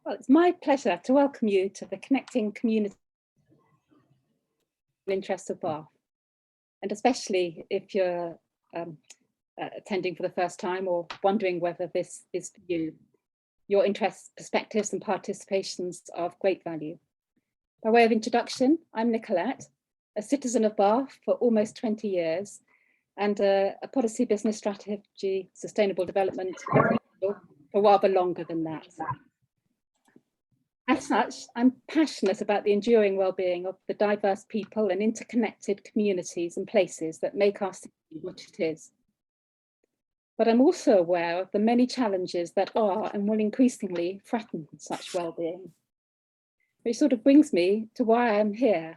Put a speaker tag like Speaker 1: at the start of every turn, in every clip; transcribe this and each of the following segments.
Speaker 1: Well, it's my pleasure to welcome you to the Connecting Community Interests of Bath, and especially if you're attending for the first time or wondering whether this is for you. Your interests, perspectives and participations are of great value. By way of introduction, I'm Nicolette, a citizen of Bath for almost 20 years and a policy, business strategy, sustainable development for rather longer than that. As such, I'm passionate about the enduring well-being of the diverse people and interconnected communities and places that make our city what it is. But I'm also aware of the many challenges that are and will increasingly threaten such well-being. Which sort of brings me to why I'm here.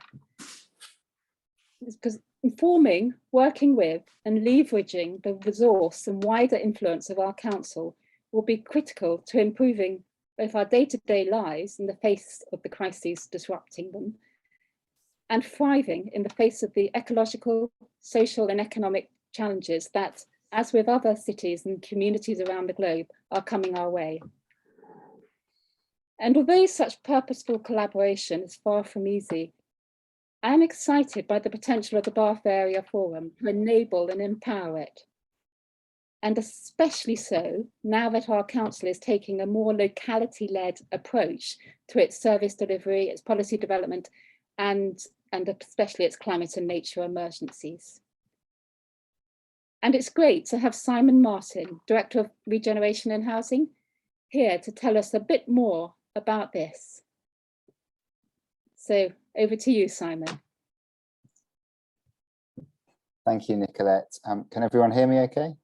Speaker 1: It's because informing, working with and leveraging the resource and wider influence of our council will be critical to improving both our day-to-day lives in the face of the crises disrupting them and thriving in the face of the ecological, social and economic challenges that, as with other cities and communities around the globe, are coming our way. And although such purposeful collaboration is far from easy, I am excited by the potential of the Bath Area Forum to enable and empower it. And especially so now that our council is taking a more locality-led approach to its service delivery, its policy development, and especially its climate and nature emergencies. And it's great to have Simon Martin, Director of Regeneration and Housing, here to tell us a bit more about this. So over to you, Simon.
Speaker 2: Thank you, Nicolette. Can everyone hear me okay?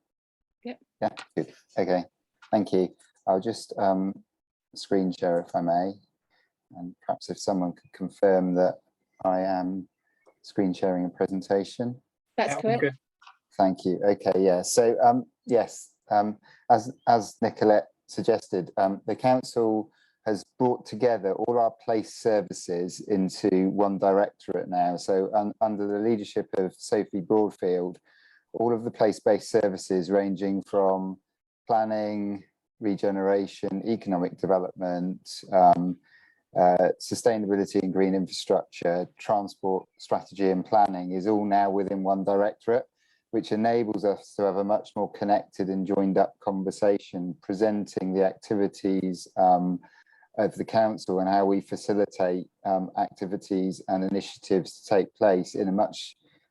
Speaker 1: Yep.
Speaker 2: Yeah, good. Okay, thank you. I'll just screen share if I may. And perhaps if someone could confirm that I am screen sharing a presentation.
Speaker 1: That's correct.
Speaker 3: Okay.
Speaker 2: Thank you. Okay, yeah. So yes, as Nicolette suggested, the council has brought together all our place services into one directorate now. So under the leadership of Sophie Broadfield, all of the place-based services ranging from planning, regeneration, economic development, sustainability and green infrastructure, transport strategy and planning is all now within one directorate, which enables us to have a much more connected and joined up conversation presenting the activities of the council and how we facilitate activities and initiatives to take place in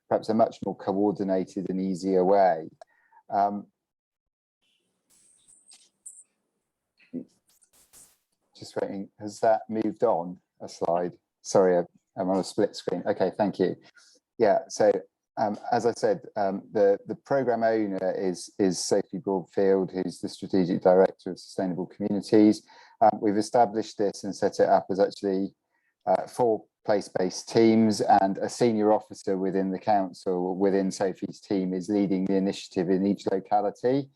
Speaker 2: perhaps a much more coordinated and easier way. Just waiting, has that moved on a slide? Sorry, I'm on a split screen. Okay, thank you. Yeah, so as I said, the programme owner is Sophie Broadfield, who's the Strategic Director of Sustainable Communities. We've established this and set it up as actually 4 place-based teams, and a senior officer within the council, within Sophie's team, is leading the initiative in each locality.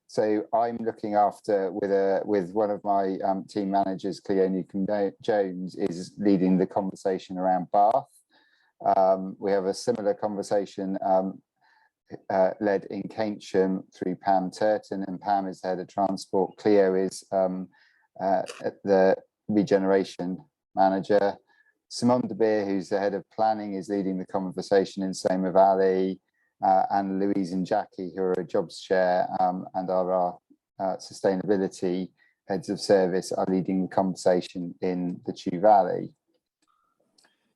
Speaker 2: So I'm looking after, with one of my team managers, Cleo Newcombe-Jones, is leading the conversation around Bath. We have a similar conversation led in Keynsham through Pam Turton, and Pam is head of transport. Cleo is the regeneration manager. Simone de Beer, who's the head of planning, is leading the conversation in Soma Valley, and Louise and Jackie, who are a jobs share and are our sustainability heads of service, are leading the conversation in the Chew Valley.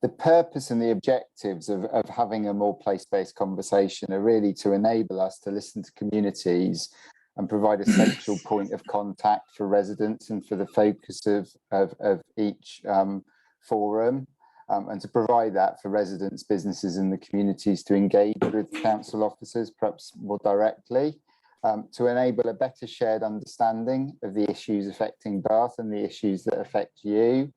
Speaker 2: The purpose and the objectives of having a more place-based conversation are really to enable us to listen to communities and provide a central point of contact for residents and for the focus of each forum, and to provide that for residents, businesses and the communities to engage with council officers perhaps more directly, to enable a better shared understanding of the issues affecting Bath and the issues that affect you,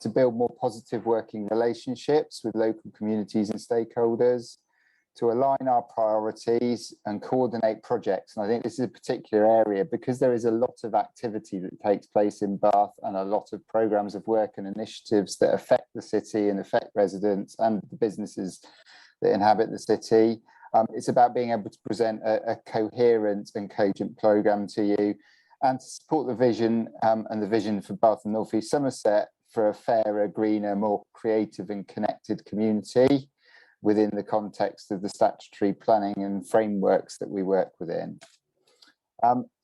Speaker 2: to build more positive working relationships with local communities and stakeholders, to align our priorities and coordinate projects. And I think this is a particular area because there is a lot of activity that takes place in Bath and a lot of programmes of work and initiatives that affect the city and affect residents and the businesses that inhabit the city. It's about being able to present a coherent and cogent programme to you and to support the vision and the vision for Bath and North East Somerset for a fairer, greener, more creative and connected community within the context of the statutory planning and frameworks that we work within.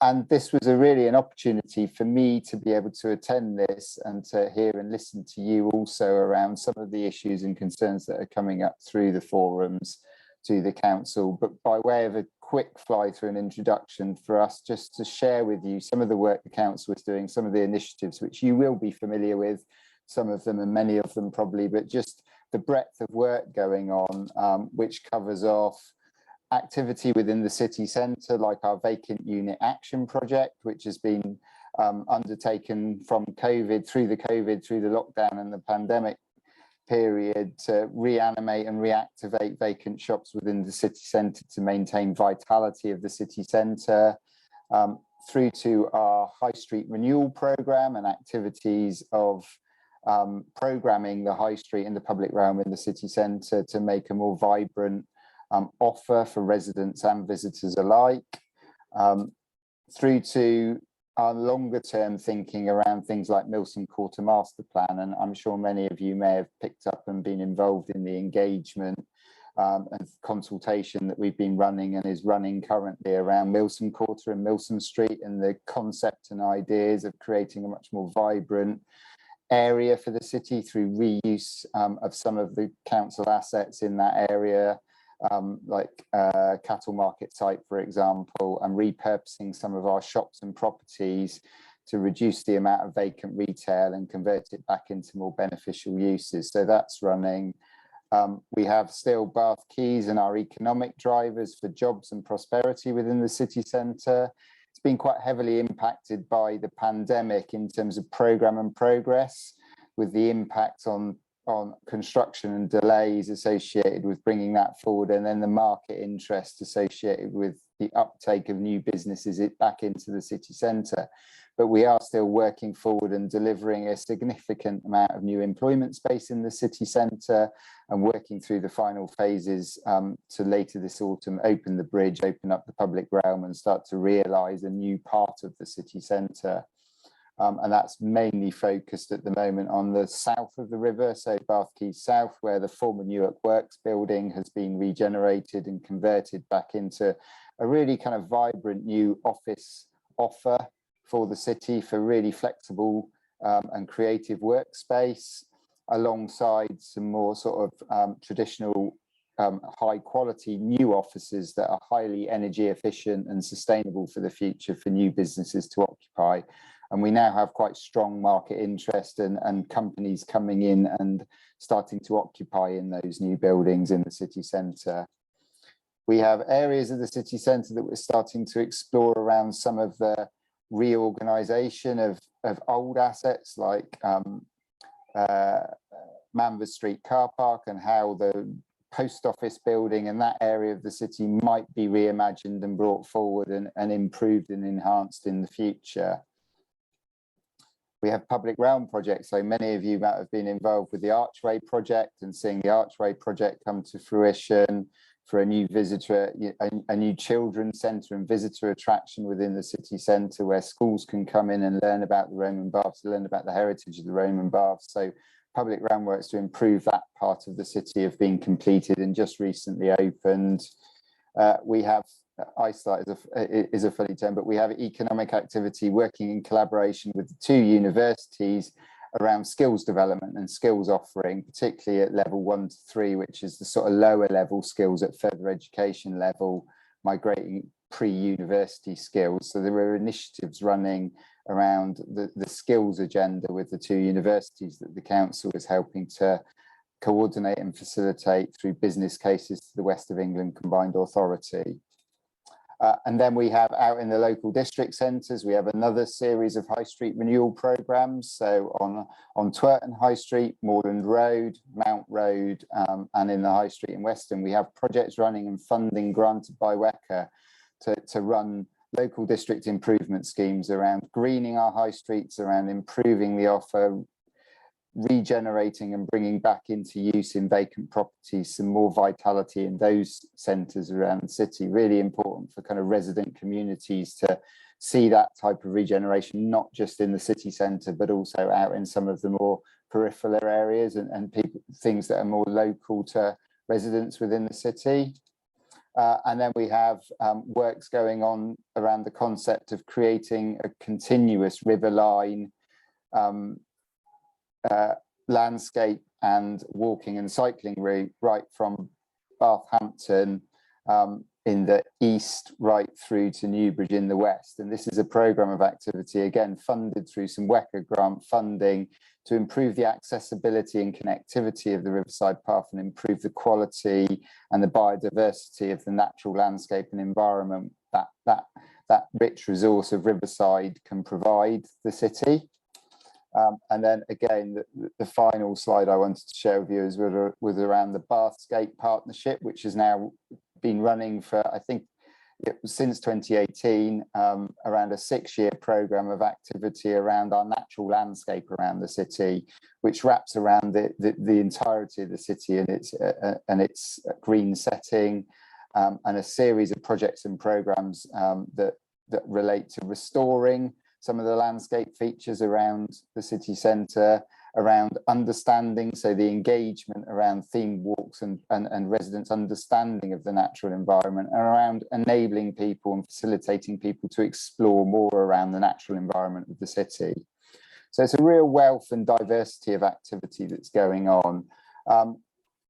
Speaker 2: And this was really an opportunity for me to be able to attend this and to hear and listen to you also around some of the issues and concerns that are coming up through the forums to the council. But by way of a quick fly through an introduction for us, just to share with you some of the work the council is doing, some of the initiatives which you will be familiar with, some of them and many of them probably, but just the breadth of work going on, which covers off activity within the city centre, like our vacant unit action project, which has been undertaken from COVID, through the lockdown and the pandemic period, to reanimate and reactivate vacant shops within the city centre to maintain vitality of the city centre, through to our high street renewal programme and activities of programming the high street and the public realm in the city centre to make a more vibrant offer for residents and visitors alike, through to our longer term thinking around things like Milsom Quarter Master Plan. And I'm sure many of you may have picked up and been involved in the engagement and consultation that we've been running and is running currently around Milsom Quarter and Milsom Street, and the concept and ideas of creating a much more vibrant area for the city through reuse of some of the council assets in that area, like cattle market site, for example, and repurposing some of our shops and properties to reduce the amount of vacant retail and convert it back into more beneficial uses. So that's running. We have still Bath Quays and our economic drivers for jobs and prosperity within the city centre. It's been quite heavily impacted by the pandemic in terms of programme and progress, with the impact on construction and delays associated with bringing that forward, and then the market interest associated with the uptake of new businesses back into the city centre. But we are still working forward and delivering a significant amount of new employment space in the city centre, and working through the final phases to later this autumn open the bridge, open up the public realm and start to realise a new part of the city centre. And that's mainly focused at the moment on the south of the river, so Bath Quays South, where the former Newark Works building has been regenerated and converted back into a really kind of vibrant new office offer for the city, for really flexible and creative workspace, alongside some more sort of traditional high quality new offices that are highly energy efficient and sustainable for the future for new businesses to occupy. And we now have quite strong market interest and companies coming in and starting to occupy in those new buildings in the city centre. We have areas of the city centre that we're starting to explore around some of the reorganisation of old assets, like Manvers Street car park, and how the post office building and that area of the city might be reimagined and brought forward and improved and enhanced in the future. We have public realm projects, so many of you might have been involved with the Archway project and seeing the Archway project come to fruition for a new visitor, a new children's centre and visitor attraction within the city centre, where schools can come in and learn about the Roman baths, learn about the heritage of the Roman baths. So public realm works to improve that part of the city have been completed and just recently opened. We have ISLA is a funny term, but we have economic activity working in collaboration with the two universities around skills development and skills offering, particularly at level 1 to 3, which is the sort of lower level skills at further education level, migrating pre-university skills. So there are initiatives running around the skills agenda with the two universities that the council is helping to coordinate and facilitate through business cases to the West of England Combined Authority. And then we have out in the local district centres, we have another series of high street renewal programmes. So on Twerton High Street, Moorland Road, Mount Road, and in the High Street in Weston, we have projects running and funding granted by WECA to run local district improvement schemes around greening our high streets, around improving the offer, regenerating and bringing back into use in vacant properties some more vitality in those centres around the city. Really important for kind of resident communities to see that type of regeneration, not just in the city centre, but also out in some of the more peripheral areas and people, things that are more local to residents within the city. And then we have works going on around the concept of creating a continuous riverline landscape and walking and cycling route right from Bathampton in the east right through to Newbridge in the west. And this is a programme of activity, again, funded through some WECA grant funding to improve the accessibility and connectivity of the Riverside Path and improve the quality and the biodiversity of the natural landscape and environment that rich resource of Riverside can provide the city. And then again, the final slide I wanted to share with you is was around the Bathscape Partnership, which has now been running for, I think, since 2018, around a 6-year programme of activity around our natural landscape around the city, which wraps around the entirety of the city and its green setting, and a series of projects and programmes that relate to restoring some of the landscape features around the city centre, around understanding, so the engagement around themed walks and residents' understanding of the natural environment, and around enabling people and facilitating people to explore more around the natural environment of the city. So it's a real wealth and diversity of activity that's going on.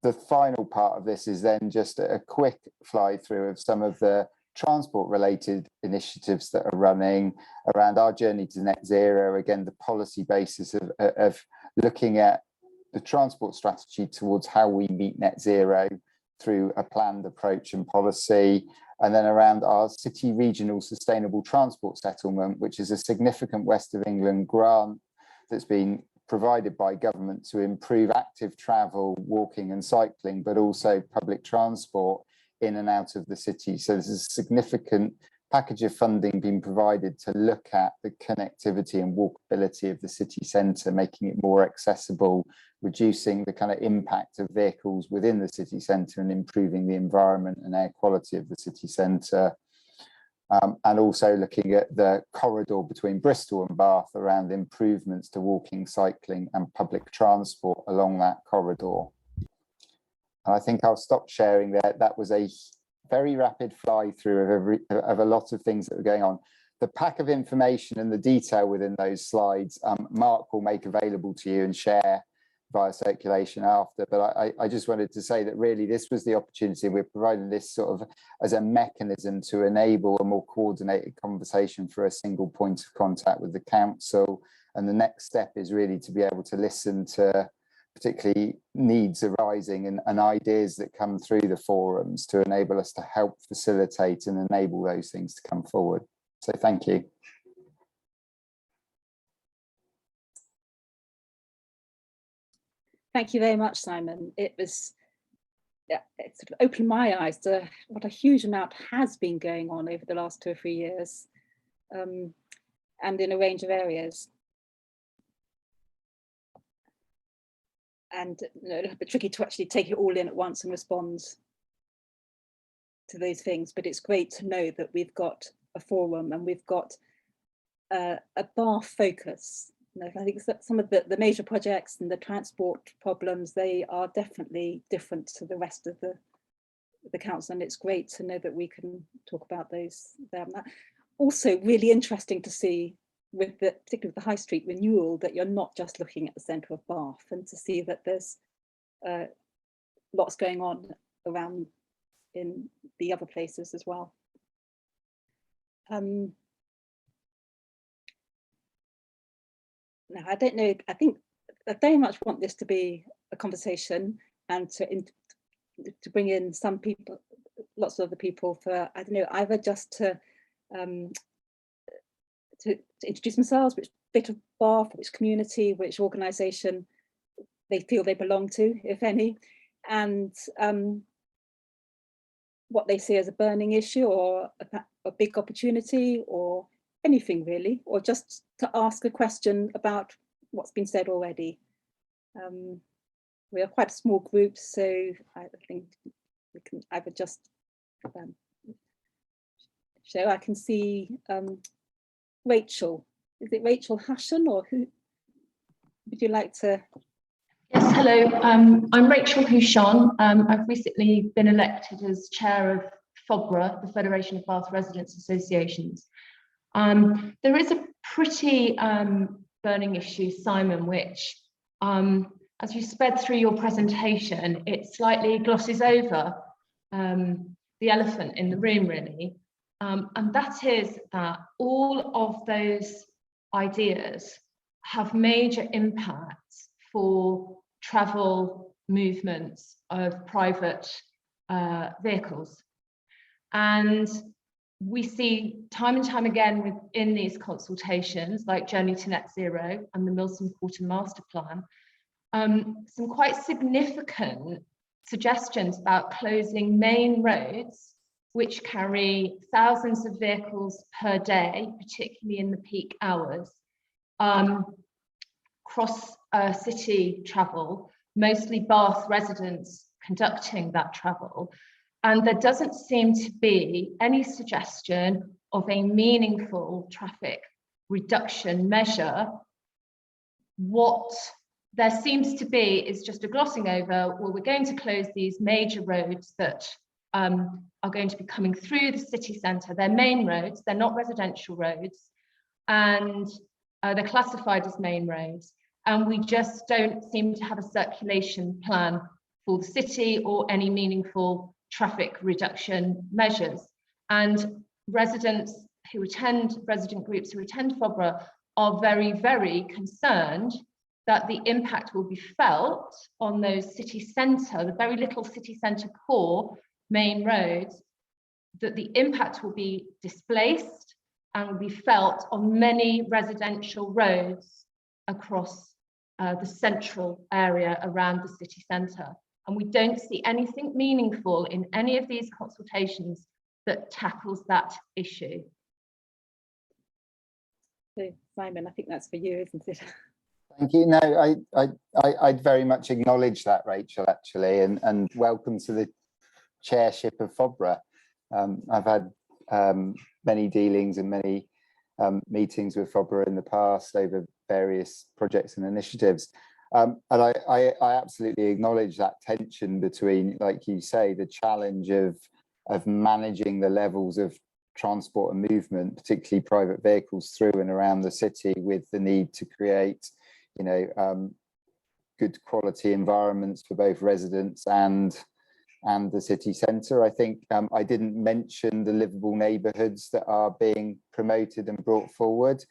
Speaker 2: The final part of this is then just a quick fly through of some of the transport related initiatives that are running around our journey to net zero. Again, the policy basis of looking at the transport strategy towards how we meet net zero through a planned approach and policy, and then around our city regional sustainable transport settlement, which is a significant West of England grant that's been provided by government to improve active travel, walking and cycling, but also public transport in and out of the city. So there's a significant package of funding being provided to look at the connectivity and walkability of the city centre, making it more accessible, reducing the kind of impact of vehicles within the city centre and improving the environment and air quality of the city centre. And also looking at the corridor between Bristol and Bath around improvements to walking, cycling and public transport along that corridor. And I think I'll stop sharing there. That was a very rapid fly through of a lot of things that were going on. The pack of information and the detail within those slides, Mark will make available to you and share via circulation after. But I just wanted to say that really this was the opportunity. We're providing this sort of as a mechanism to enable a more coordinated conversation for a single point of contact with the council. And the next step is really to be able to listen to particularly needs arising and ideas that come through the forums to enable us to help facilitate and enable those things to come forward. So thank you.
Speaker 1: Thank you very much, Simon. It was, it sort of opened my eyes to what a huge amount has been going on over the last 2 or 3 years, and in a range of areas. And you know, a bit tricky to actually take it all in at once and respond to those things, but it's great to know that we've got a forum and we've got a Bath focus. You know, I think that some of the major projects and the transport problems, they are definitely different to the rest of the council, and it's great to know that we can talk about those there. Also really interesting to see with particularly with the high street renewal, that you're not just looking at the centre of Bath, and to see that there's lots going on around in the other places as well. Now, I don't know, I think I very much want this to be a conversation and to bring in some people, lots of other people for, I don't know, either just to introduce themselves, which bit of Bath, which community, which organisation they feel they belong to, if any, and what they see as a burning issue or a big opportunity or anything really, or just to ask a question about what's been said already. We are quite a small group, so I think we can either just show. I can see Rachel. Is it Rachel Hushen, or who would you like to?
Speaker 3: Yes, hello. I'm Rachel Hushen. I've recently been elected as chair of FOBRA, the Federation of Bath Residents Associations. There is a pretty burning issue, Simon, which, as you sped through your presentation, it slightly glosses over the elephant in the room, really. And that is that all of those ideas have major impacts for travel movements of private vehicles. And we see time and time again within these consultations, like Journey to Net Zero and the Milson Quarter Master Plan, some quite significant suggestions about closing main roads which carry thousands of vehicles per day, particularly in the peak hours, cross city travel, mostly Bath residents conducting that travel. And there doesn't seem to be any suggestion of a meaningful traffic reduction measure. What there seems to be is just a glossing over, well, we're going to close these major roads that are going to be coming through the city centre. They're main roads, they're not residential roads, and they're classified as main roads. And we just don't seem to have a circulation plan for the city or any meaningful traffic reduction measures. And resident groups who attend FOBRA are very, very concerned that the impact will be felt on those city centre, the very little city centre core main roads, that the impact will be displaced and will be felt on many residential roads across the central area around the city centre. And we don't see anything meaningful in any of these consultations that tackles that issue.
Speaker 1: So, Simon, I think that's for you, isn't it?
Speaker 2: Thank you. No, I'd very much acknowledge that, Rachel, actually, and welcome to the chairship of FOBRA. I've had many dealings and many meetings with FOBRA in the past over various projects and initiatives. And I absolutely acknowledge that tension between, like you say, the challenge of managing the levels of transport and movement, particularly private vehicles through and around the city, with the need to create, you know, good quality environments for both residents and the city centre. I think I didn't mention the livable neighbourhoods that are being promoted and brought forward,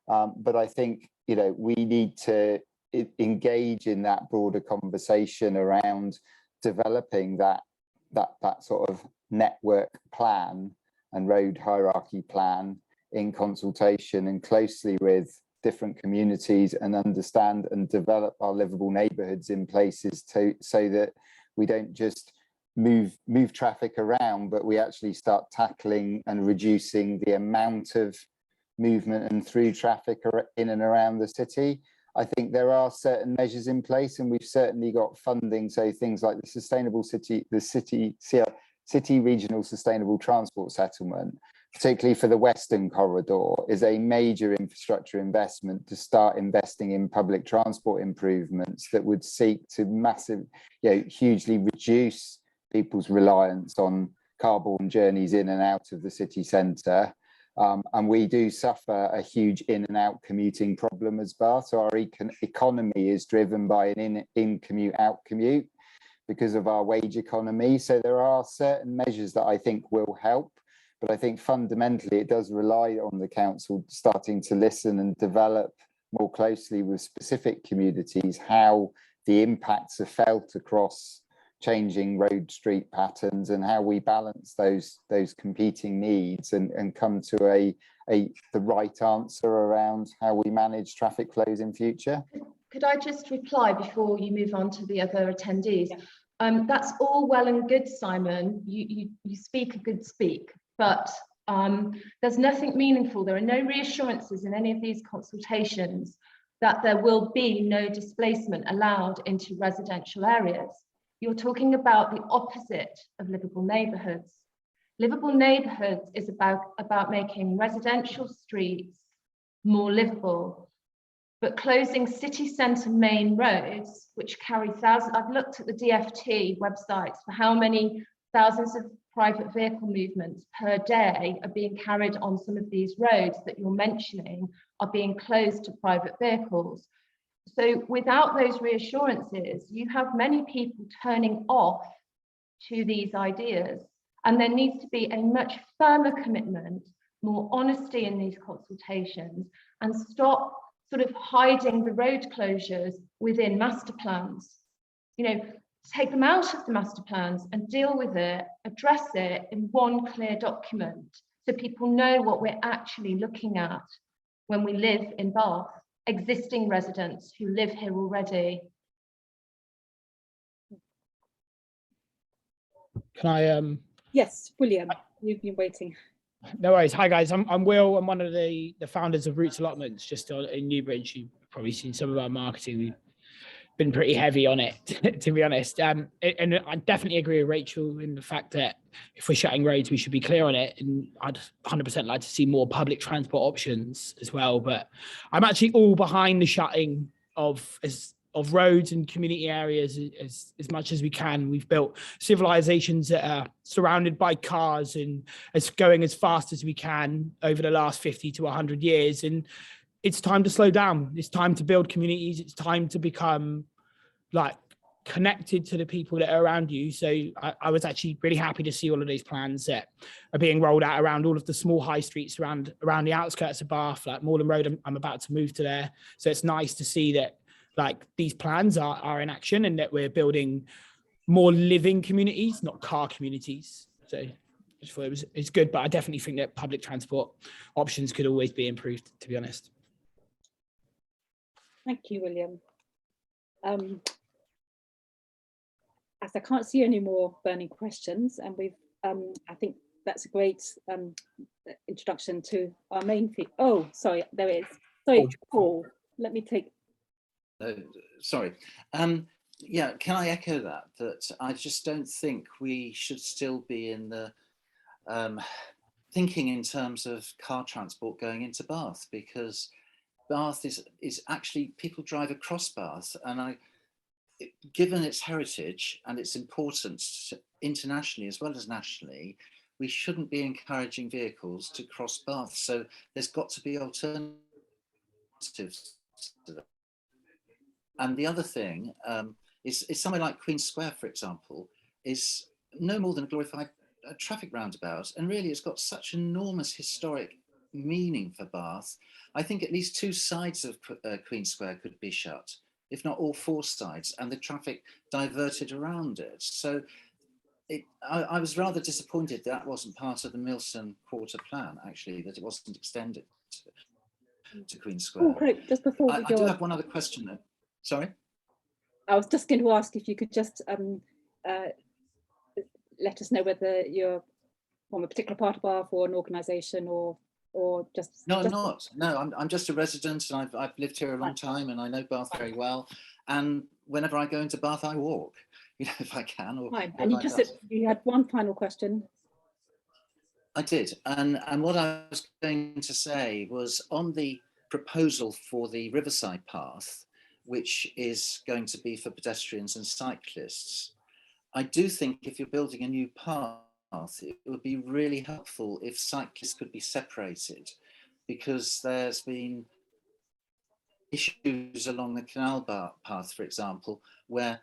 Speaker 2: but I think, you know, we need to engage in that broader conversation around developing that sort of network plan and road hierarchy plan in consultation and closely with different communities, and understand and develop our livable neighbourhoods in places so that we don't just move traffic around, but we actually start tackling and reducing the amount of movement and through traffic in and around the city. I think there are certain measures in place, and we've certainly got funding. So things like the sustainable city, city regional sustainable transport settlement, particularly for the Western Corridor, is a major infrastructure investment to start investing in public transport improvements that would seek to hugely reduce people's reliance on car-borne journeys in and out of the city centre. And we do suffer a huge in and out commuting problem as Bath. So our economy is driven by an in commute, out commute because of our wage economy. So there are certain measures that I think will help, but I think fundamentally it does rely on the council starting to listen and develop more closely with specific communities how the impacts are felt across changing road street patterns and how we balance those competing needs and come to the right answer around how we manage traffic flows in future.
Speaker 3: Could I just reply before you move on to the other attendees? That's all well and good, Simon. You speak a good speak, but there's nothing meaningful. There are no reassurances in any of these consultations that there will be no displacement allowed into residential areas. You're talking about the opposite of livable neighbourhoods. Livable neighbourhoods is about making residential streets more livable, but closing city centre main roads, which carry thousands, I've looked at the DFT websites for how many thousands of private vehicle movements per day are being carried on some of these roads that you're mentioning are being closed to private vehicles. So without those reassurances, you have many people turning off to these ideas. And there needs to be a much firmer commitment, more honesty in these consultations, and stop sort of hiding the road closures within master plans. You know, take them out of the master plans and deal with it, address it in one clear document so people know what we're actually looking at when we live in Bath, existing residents who live here already.
Speaker 4: Can I
Speaker 1: Yes, William, you've been waiting.
Speaker 4: No worries. Hi guys, I'm Will. I'm one of the founders of Roots Allotments just in Newbridge. You've probably seen some of our marketing. We've been pretty heavy on it, to be honest. And I definitely agree with Rachel in the fact that if we're shutting roads, we should be clear on it. And I'd 100% like to see more public transport options as well. But I'm actually all behind the shutting of roads and community areas as much as we can. We've built civilizations that are surrounded by cars and as going as fast as we can over the last 50 to 100 years. And it's time to slow down. It's time to build communities. It's time to become like connected to the people that are around you. So I was actually really happy to see all of these plans that are being rolled out around all of the small high streets around the outskirts of Bath, like Moorland Road. I'm about to move to there. So it's nice to see that like these plans are in action and that we're building more living communities, not car communities. So I just thought it's good, but I definitely think that public transport options could always be improved, to be honest.
Speaker 1: Thank you, William. As I can't see any more burning questions, and we've, I think that's a great introduction to our main theme. Oh, sorry, there is. Sorry, Paul, let me take.
Speaker 5: Sorry. Yeah, can I echo that I just don't think we should still be in the thinking in terms of car transport going into Bath, because Bath is actually, people drive across Bath, and given its heritage and its importance internationally as well as nationally, we shouldn't be encouraging vehicles to cross Bath. So there's got to be alternatives to that. And the other thing is somewhere like Queen Square, for example, is no more than a glorified traffic roundabout. And really it's got such enormous historic meaning for Bath. I think at least 2 sides of Queen Square could be shut, if not all 4 sides, and the traffic diverted around it. So I was rather disappointed that wasn't part of the Milson Quarter plan, actually, that it wasn't extended to Queen Square.
Speaker 1: Oh, great. Just before we go
Speaker 5: I do
Speaker 1: on,
Speaker 5: have one other question though. Sorry?
Speaker 1: I was just going to ask if you could just let us know whether you're from a particular part of Bath or an organisation or just.
Speaker 5: No, I'm not. No, I'm just a resident, and I've lived here a long time, and I know Bath very well. And whenever I go into Bath, I walk, if I can. Or
Speaker 1: Fine. And you had one final question.
Speaker 5: I did, and what I was going to say was on the proposal for the Riverside Path, which is going to be for pedestrians and cyclists. I do think if you're building a new path, it would be really helpful if cyclists could be separated, because there's been issues along the canal path, for example, where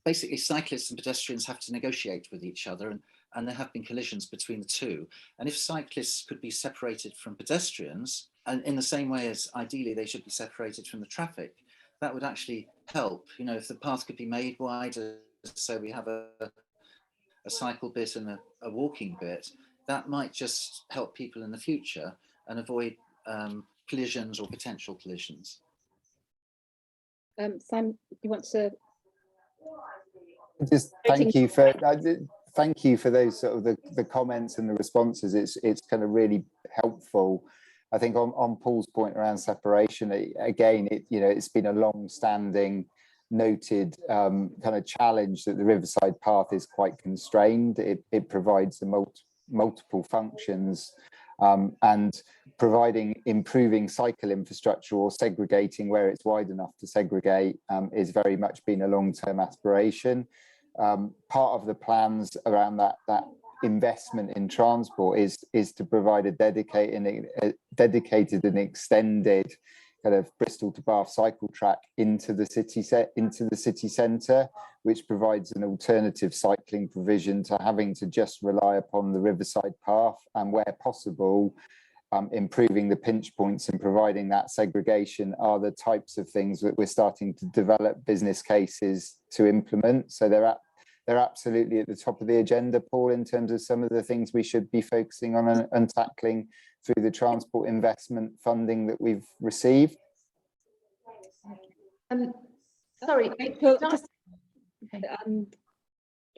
Speaker 5: basically cyclists and pedestrians have to negotiate with each other, and there have been collisions between the two. And if cyclists could be separated from pedestrians, and in the same way as ideally they should be separated from the traffic, that would actually help. If the path could be made wider, so we have a cycle bit and a walking bit, that might just help people in the future and avoid collisions or potential collisions.
Speaker 1: Sam, do you want to?
Speaker 2: Just thank you for those sort of the comments and the responses. It's kind of really helpful. I think on Paul's point around separation, again, it's been a long-standing noted kind of challenge that the Riverside Path is quite constrained. It provides the multiple functions, and improving cycle infrastructure or segregating where it's wide enough to segregate is very much been a long-term aspiration. Part of the plans around that investment in transport is to provide a dedicated and extended kind of Bristol to Bath cycle track into the city centre, which provides an alternative cycling provision to having to just rely upon the Riverside Path, and where possible, improving the pinch points and providing that segregation are the types of things that we're starting to develop business cases to implement. So they're absolutely at the top of the agenda, Paul, in terms of some of the things we should be focusing on and tackling through the transport investment funding that we've received.
Speaker 3: Sorry,
Speaker 1: Rachel, do you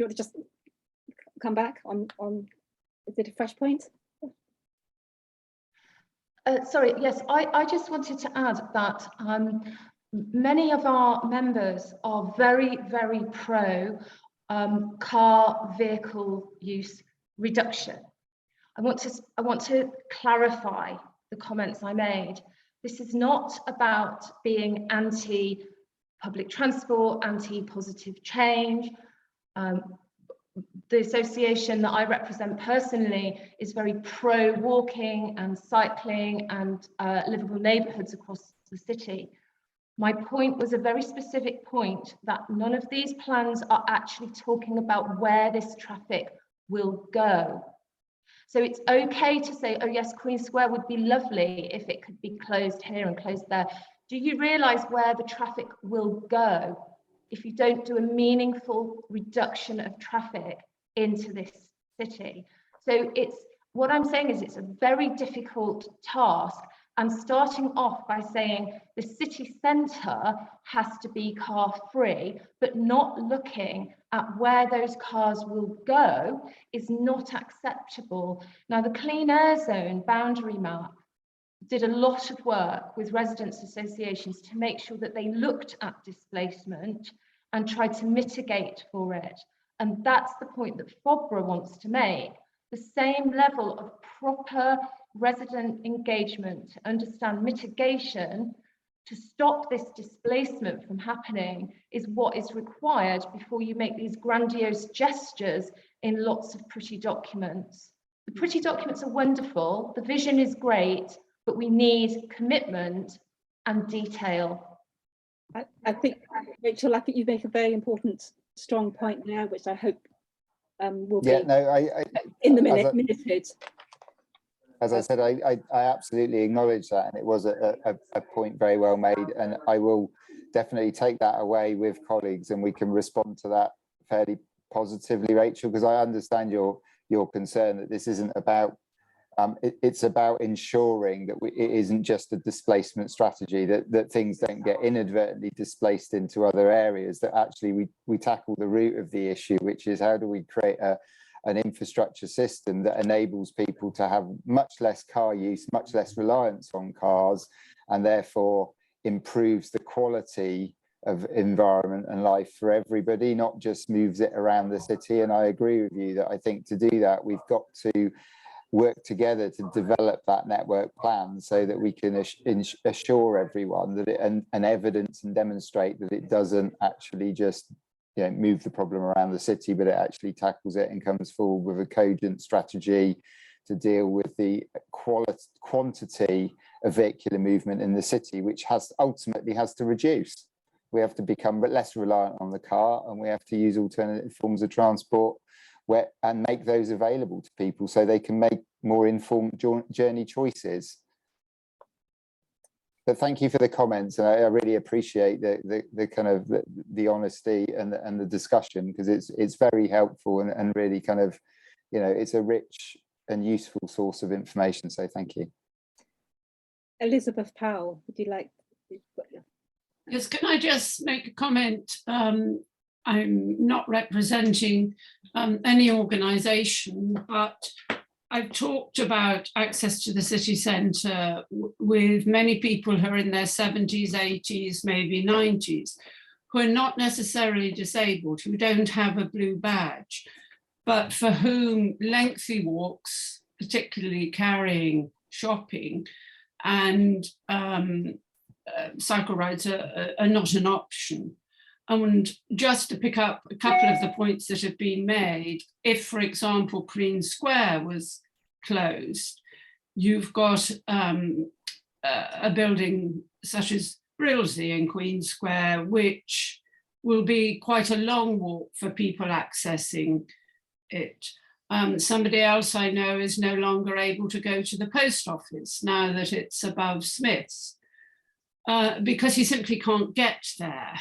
Speaker 1: want to just come back on is it a fresh point?
Speaker 3: Sorry, yes, I just wanted to add that many of our members are very, very pro car vehicle use reduction. I want to clarify the comments I made. This is not about being anti-public transport, anti-positive change. The association that I represent personally is very pro walking and cycling and livable neighbourhoods across the city. My point was a very specific point that none of these plans are actually talking about where this traffic will go. So it's okay to say, oh yes, Queen Square would be lovely if it could be closed here and closed there. Do you realise where the traffic will go if you don't do a meaningful reduction of traffic into this city? So what I'm saying is it's a very difficult task. And starting off by saying the city centre has to be car free, but not looking at where those cars will go is not acceptable. Now, the Clean Air Zone boundary map did a lot of work with residents' associations to make sure that they looked at displacement and tried to mitigate for it. And that's the point that FOBRA wants to make. The same level of proper resident engagement to understand mitigation to stop this displacement from happening is what is required before you make these grandiose gestures in lots of pretty documents. The pretty documents are wonderful, the vision is great, but we need commitment and detail.
Speaker 1: I think, Rachel, I think you make a very important, strong point now, which I hope will be in the minuted.
Speaker 2: As I said, I absolutely acknowledge that, and it was a point very well made, and I will definitely take that away with colleagues, and we can respond to that fairly positively, Rachel, because I understand your concern that this isn't about, it's about ensuring that it isn't just a displacement strategy, that things don't get inadvertently displaced into other areas, that actually we tackle the root of the issue, which is how do we create an infrastructure system that enables people to have much less car use, much less reliance on cars, and therefore improves the quality of environment and life for everybody, not just moves it around the city. And I agree with you that I think to do that, we've got to work together to develop that network plan so that we can assure everyone that and evidence and demonstrate that it doesn't actually just move the problem around the city, but it actually tackles it and comes forward with a cogent strategy to deal with the quantity of vehicular movement in the city, which ultimately has to reduce. We have to become less reliant on the car, and we have to use alternative forms of transport and make those available to people so they can make more informed journey choices. But thank you for the comments, and I really appreciate the kind of the honesty and the discussion, because it's very helpful and really kind of, it's a rich and useful source of information. So thank you.
Speaker 1: Elizabeth Powell, would you like?
Speaker 6: Yes, can I just make a comment? I'm not representing any organisation, but I've talked about access to the city centre with many people who are in their 70s, 80s, maybe 90s, who are not necessarily disabled, who don't have a blue badge, but for whom lengthy walks, particularly carrying shopping, and cycle rides are not an option. And just to pick up a couple of the points that have been made, if, for example, Queen Square was closed, you've got a building such as Brilsey in Queen Square, which will be quite a long walk for people accessing it. Somebody else I know is no longer able to go to the post office now that it's above Smith's. Because he simply can't get there.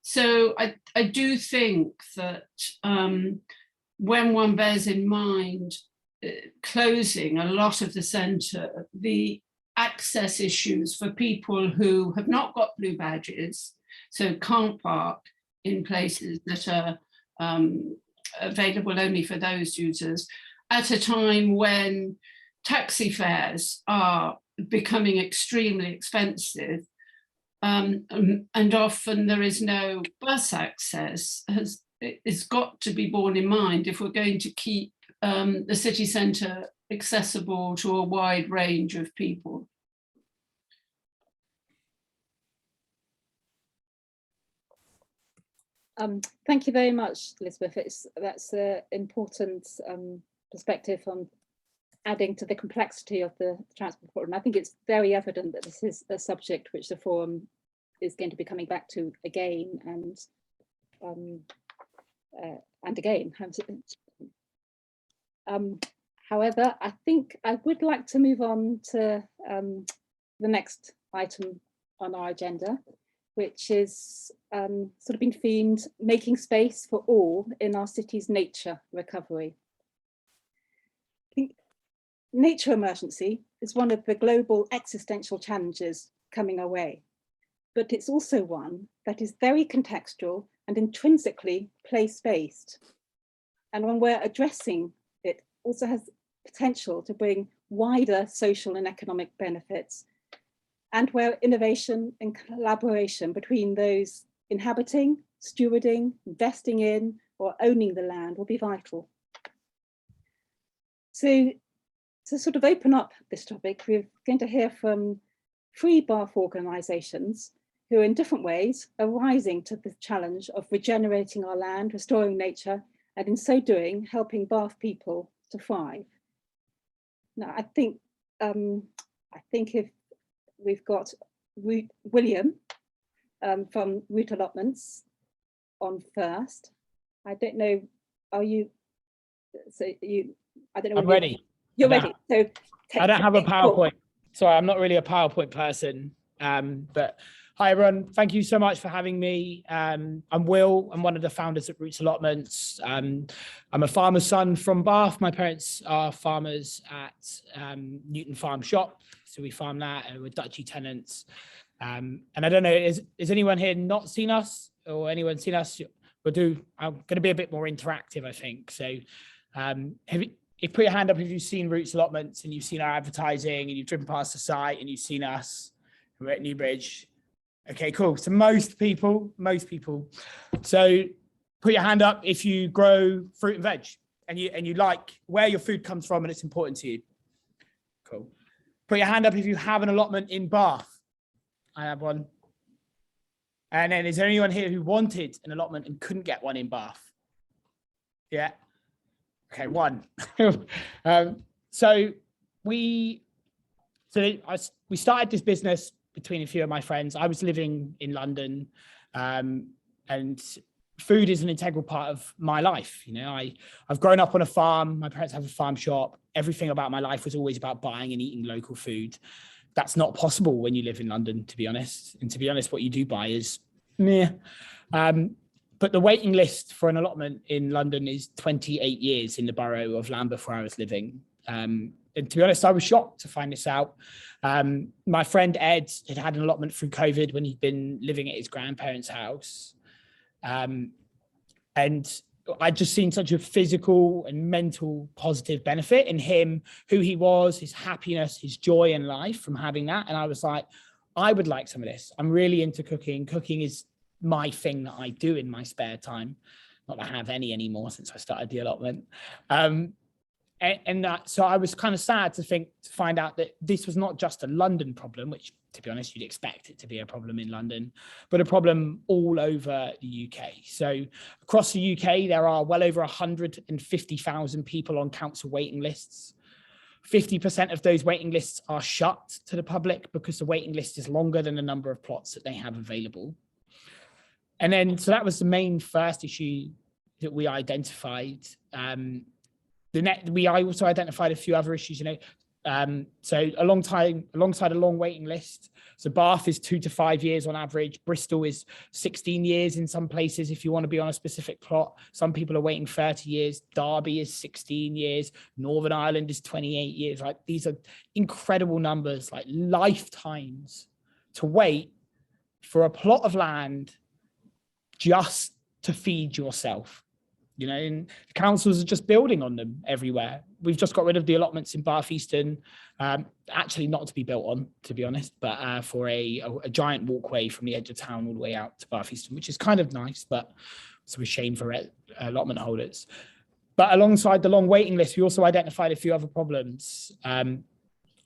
Speaker 6: So I do think that when one bears in mind closing a lot of the centre, the access issues for people who have not got blue badges, so can't park in places that are available only for those users, at a time when taxi fares are becoming extremely expensive, and often there is no bus access, it's got to be borne in mind if we're going to keep the city centre accessible to a wide range of people.
Speaker 1: Thank you very much, Elizabeth. That's an important perspective on adding to the complexity of the transport problem. I think it's very evident that this is a subject which the forum is going to be coming back to again and again. However, I think I would like to move on to the next item on our agenda, which is sort of been themed making space for all in our city's nature recovery. I think nature emergency is one of the global existential challenges coming our way, but it's also one that is very contextual and intrinsically place-based. And when we're addressing it, also has potential to bring wider social and economic benefits, and where innovation and collaboration between those inhabiting, stewarding, investing in, or owning the land will be vital. So to sort of open up this topic, we're going to hear from 3 Bath organisations who in different ways are rising to the challenge of regenerating our land, restoring nature, and in so doing, helping Bath people to thrive. Now, I think if we've got William from Route Allotments on first. I don't know, are you, so you, I don't know.
Speaker 4: I'm ready.
Speaker 1: You're ready. So
Speaker 4: I don't have a PowerPoint. Sorry, I'm not really a PowerPoint person. But hi everyone, thank you so much for having me. I'm Will, I'm one of the founders at Roots Allotments. I'm a farmer's son from Bath. My parents are farmers at Newton Farm Shop. So we farm that and we're Dutchy tenants. And I don't know, is anyone here not seen us or anyone seen us? I'm going to be a bit more interactive, I think. So put your hand up if you've seen Roots Allotments and you've seen our advertising and you've driven past the site and you've seen us. We're at Newbridge. Okay, cool. So most people. So put your hand up if you grow fruit and veg and you like where your food comes from and it's important to you. Cool. Put your hand up if you have an allotment in Bath. I have one. And then is there anyone here who wanted an allotment and couldn't get one in Bath? Yeah. Okay, one. So we started this business between a few of my friends. I was living in London, and food is an integral part of my life. You know, I've grown up on a farm. My parents have a farm shop. Everything about my life was always about buying and eating local food. That's not possible when you live in London, to be honest. And to be honest, what you do buy is meh. But the waiting list for an allotment in London is 28 years in the borough of Lambeth, where I was living. And to be honest, I was shocked to find this out. My friend Ed had an allotment through COVID when he'd been living at his grandparents' house. And I'd just seen such a physical and mental positive benefit in him, who he was, his happiness, his joy in life from having that. And I was like, I would like some of this. I'm really into cooking. Cooking is my thing that I do in my spare time. Not that I have any anymore since I started the allotment. And that, so I was kind of sad to find out that this was not just a London problem, which, to be honest, you'd expect it to be a problem in London, but a problem all over the UK. So across the UK, there are well over 150,000 people on council waiting lists. 50% of those waiting lists are shut to the public because the waiting list is longer than the number of plots that they have available. And then, so that was the main first issue that we identified. I also identified a few other issues, so alongside a long waiting list. So Bath is 2 to 5 years on average. Bristol is 16 years in some places if you want to be on a specific plot. Some people are waiting 30 years. Derby is 16 years. Northern Ireland is 28 years. Like, these are incredible numbers, like lifetimes to wait for a plot of land just to feed yourself. And the councils are just building on them everywhere. We've just got rid of the allotments in Bath Eastern, actually not to be built on, to be honest, but for a giant walkway from the edge of town all the way out to Bath Eastern, which is kind of nice, but it's a shame for allotment holders. But alongside the long waiting list, we also identified a few other problems.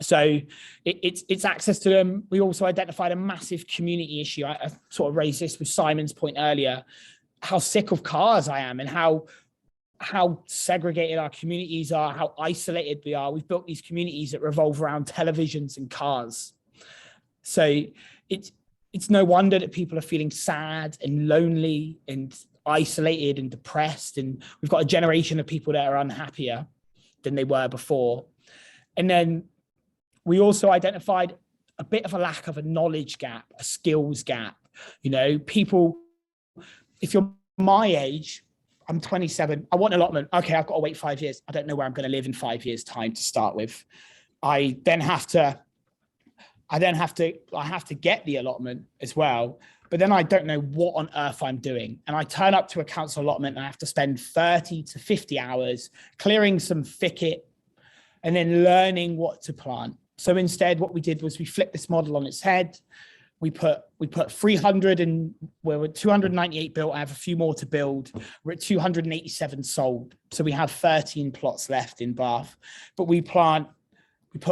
Speaker 4: So it's access to them. We also identified a massive community issue. I sort of raised this with Simon's point earlier, how sick of cars I am and how segregated our communities are, how isolated we are. We've built these communities that revolve around televisions and cars. So it's no wonder that people are feeling sad and lonely and isolated and depressed. And we've got a generation of people that are unhappier than they were before. And then we also identified a bit of a lack of a knowledge gap, a skills gap. People, if you're my age, I'm 27, I want an allotment. Okay, I've got to wait 5 years. I don't know where I'm going to live in 5 years' time to start with. I have to get the allotment as well. But then I don't know what on earth I'm doing. And I turn up to a council allotment and I have to spend 30 to 50 hours clearing some thicket and then learning what to plant. So instead, what we did was we flipped this model on its head. We put 300 and we're at 298 built. I have a few more to build. We're at 287 sold. So we have 13 plots left in Bath. But we put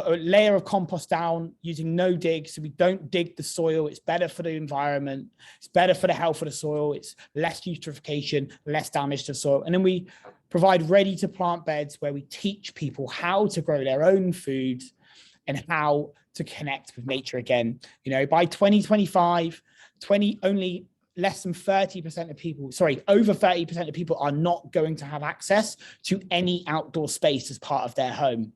Speaker 4: a layer of compost down using no dig. So we don't dig the soil. It's better for the environment. It's better for the health of the soil. It's less eutrophication, less damage to soil. And then we provide ready to plant beds where we teach people how to grow their own food and how to connect with nature again. By 2025, only less than 30% of people, over 30% of people are not going to have access to any outdoor space as part of their home.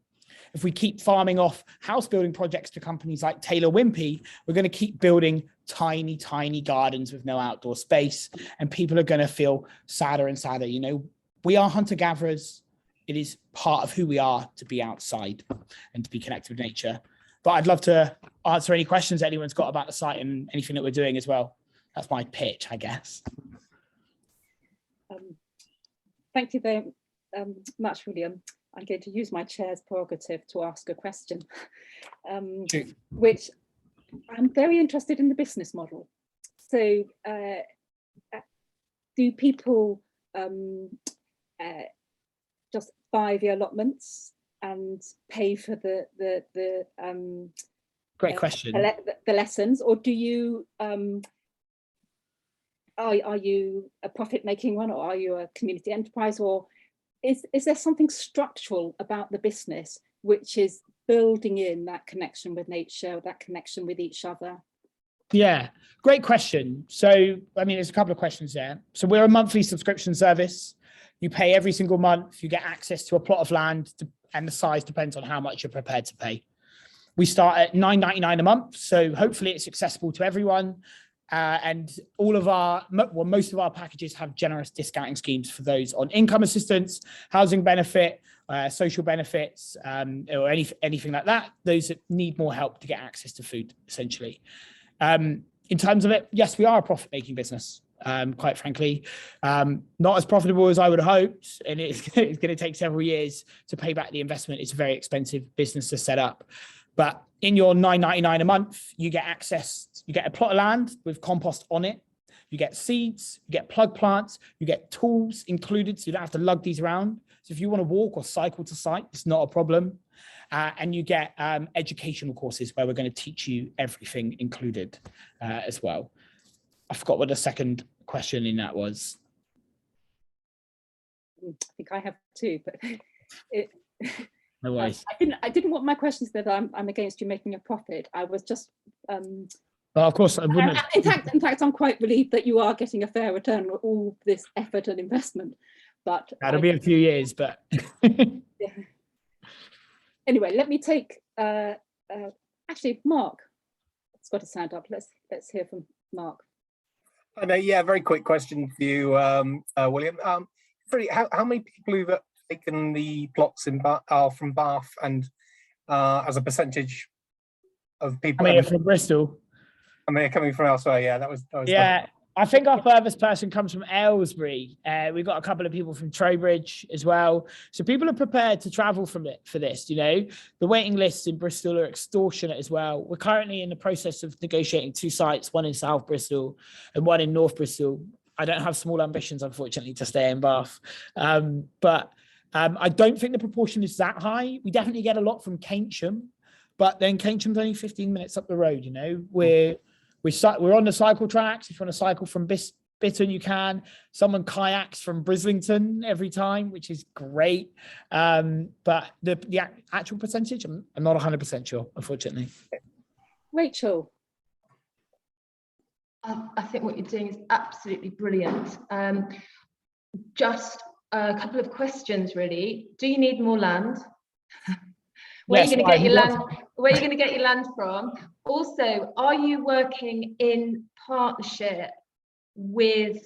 Speaker 4: If we keep farming off house building projects to companies like Taylor Wimpey, we're going to keep building tiny, tiny gardens with no outdoor space, and people are going to feel sadder and sadder. We are hunter-gatherers. It is part of who we are to be outside and to be connected with nature. But I'd love to answer any questions anyone's got about the site and anything that we're doing as well. That's my pitch, I guess.
Speaker 1: Thank you very much, William. I'm going to use my chair's prerogative to ask a question, which I'm very interested in the business model. So do people just buy the allotments and pay for the
Speaker 4: great question,
Speaker 1: the lessons, or do you are you a profit-making one, or are you a community enterprise, or is there something structural about the business which is building in that connection with nature, that connection with each other?
Speaker 4: Yeah, great question. So there's a couple of questions there. So we're a monthly subscription service. You pay every single month. You get access to a plot of land, and the size depends on how much you're prepared to pay. We start at $9.99 a month, so hopefully it's accessible to everyone. And most of our packages have generous discounting schemes for those on income assistance, housing benefit, social benefits, or anything like that. Those that need more help to get access to food, essentially. In terms of it, yes, we are a profit-making business. quite frankly. Not as profitable as I would have hoped, and it's going to take several years to pay back the investment. It's a very expensive business to set up. But in your $9.99 a month, you get access, you get a plot of land with compost on it, you get seeds, you get plug plants, you get tools included, so you don't have to lug these around. So if you want to walk or cycle to site, it's not a problem. And you get educational courses where we're going to teach you everything included as well. I forgot what the second question in that was.
Speaker 1: I think I have two, but
Speaker 4: No worries.
Speaker 1: I didn't want my questions that I'm against you making a profit. I was just
Speaker 4: Well, of course, I wouldn't.
Speaker 1: in fact, I'm quite relieved that you are getting a fair return on all this effort and investment. But
Speaker 4: That'll be a few years, but
Speaker 1: yeah. Anyway, let me take actually Mark. It's got his hand up. Let's hear from Mark.
Speaker 7: I know, yeah, very quick question for you, William. How many people who've taken the plots in are from Bath, and as a percentage of people?
Speaker 4: I mean, from Bristol.
Speaker 7: I mean, coming from elsewhere, yeah, that was
Speaker 4: Yeah, I think our furthest person comes from Aylesbury. We've got a couple of people from Trowbridge as well. So people are prepared to travel from it for this, you know. The waiting lists in Bristol are extortionate as well. We're currently in the process of negotiating 2 sites, one in South Bristol and one in North Bristol. I don't have small ambitions, unfortunately, to stay in Bath. But I don't think the proportion is that high. We definitely get a lot from Keynsham, but then Keynsham's only 15 minutes up the road, you know. We're on the cycle tracks. If you want to cycle from Bitton, you can. Someone kayaks from Brislington every time, which is great. But the actual percentage, I'm not 100% sure, unfortunately.
Speaker 1: Rachel.
Speaker 3: I think what you're doing is absolutely brilliant. Just a couple of questions, really. Do you need more land? Where are you going to get your land? Where are you going to get your land from? Also, are you working in partnership with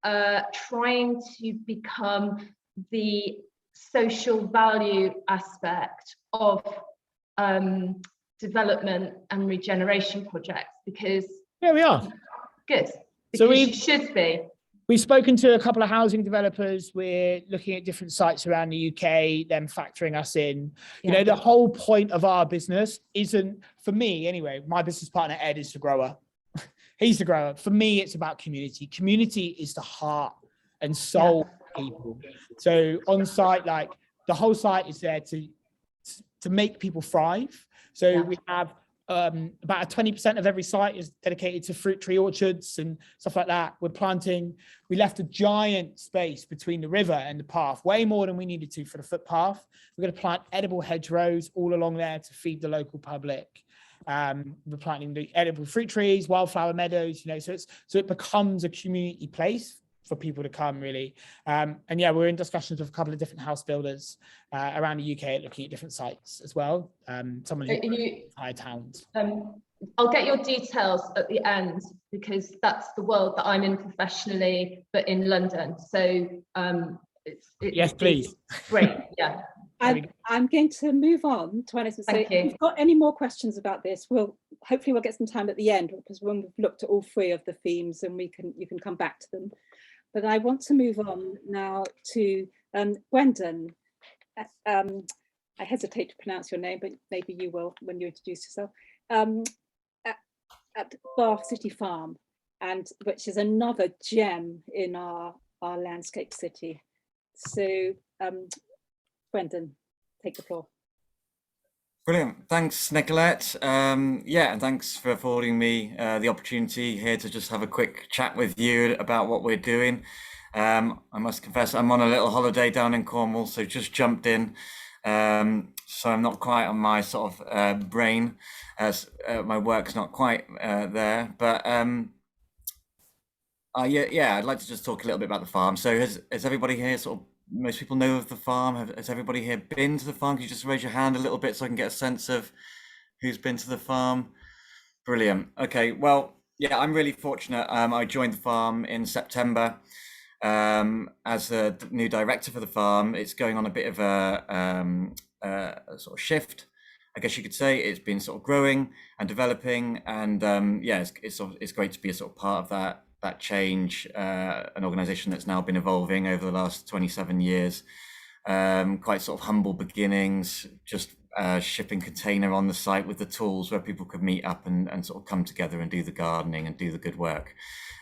Speaker 3: trying to become the social value aspect of development and regeneration projects? Because
Speaker 4: yeah, we are
Speaker 3: good. Because
Speaker 4: so
Speaker 3: you should be.
Speaker 4: We've spoken to a couple of housing developers. We're looking at different sites around the UK, them factoring us in.
Speaker 3: Yeah.
Speaker 4: You know, the whole point of our business isn't, for me anyway, my business partner, Ed, is the grower. He's the grower. For me, it's about community. Community is the heart and soul of people. So on site, like the whole site is there to make people thrive. So we have about 20% of every site is dedicated to fruit tree orchards and stuff like that. We left a giant space between the river and the path, way more than we needed to for the footpath. We're going to plant edible hedgerows all along there to feed the local public. We're planting the edible fruit trees, wildflower meadows, you know, so it becomes a community place for people to come, really. And yeah, we're in discussions with a couple of different house builders around the UK looking at different sites as well. Some of the higher towns.
Speaker 3: I'll get your details at the end, because that's the world that I'm in professionally, but in London. So
Speaker 4: yes, please.
Speaker 3: Great, yeah.
Speaker 1: I'm going to move on to Alice. So if you've got any more questions about this, hopefully we'll get some time at the end, because when we've looked at all 3 of the themes, and you can come back to them. But I want to move on now to Gwendon. I hesitate to pronounce your name, but maybe you will when you introduce yourself. At Bath City Farm, which is another gem in our landscape city. So Gwendon, take the floor.
Speaker 8: Brilliant. Thanks, Nicolette. Yeah, and thanks for affording me the opportunity here to just have a quick chat with you about what we're doing. I must confess, I'm on a little holiday down in Cornwall, so just jumped in. So I'm not quite on my sort of brain, as my work's not quite there. But yeah, I'd like to just talk a little bit about the farm. So has everybody here sort of, most people know of the farm? Has everybody here been to the farm? Can you just raise your hand a little bit so I can get a sense of who's been to the farm? Brilliant. Okay, well, yeah, I'm really fortunate. I joined the farm in September as the new director for the farm. It's going on a bit of a sort of shift, I guess you could say. It's been sort of growing and developing, and yeah, it's great to be a sort of part of that. that change, an organisation that's now been evolving over the last 27 years. Quite sort of humble beginnings, just shipping container on the site with the tools where people could meet up and sort of come together and do the gardening and do the good work.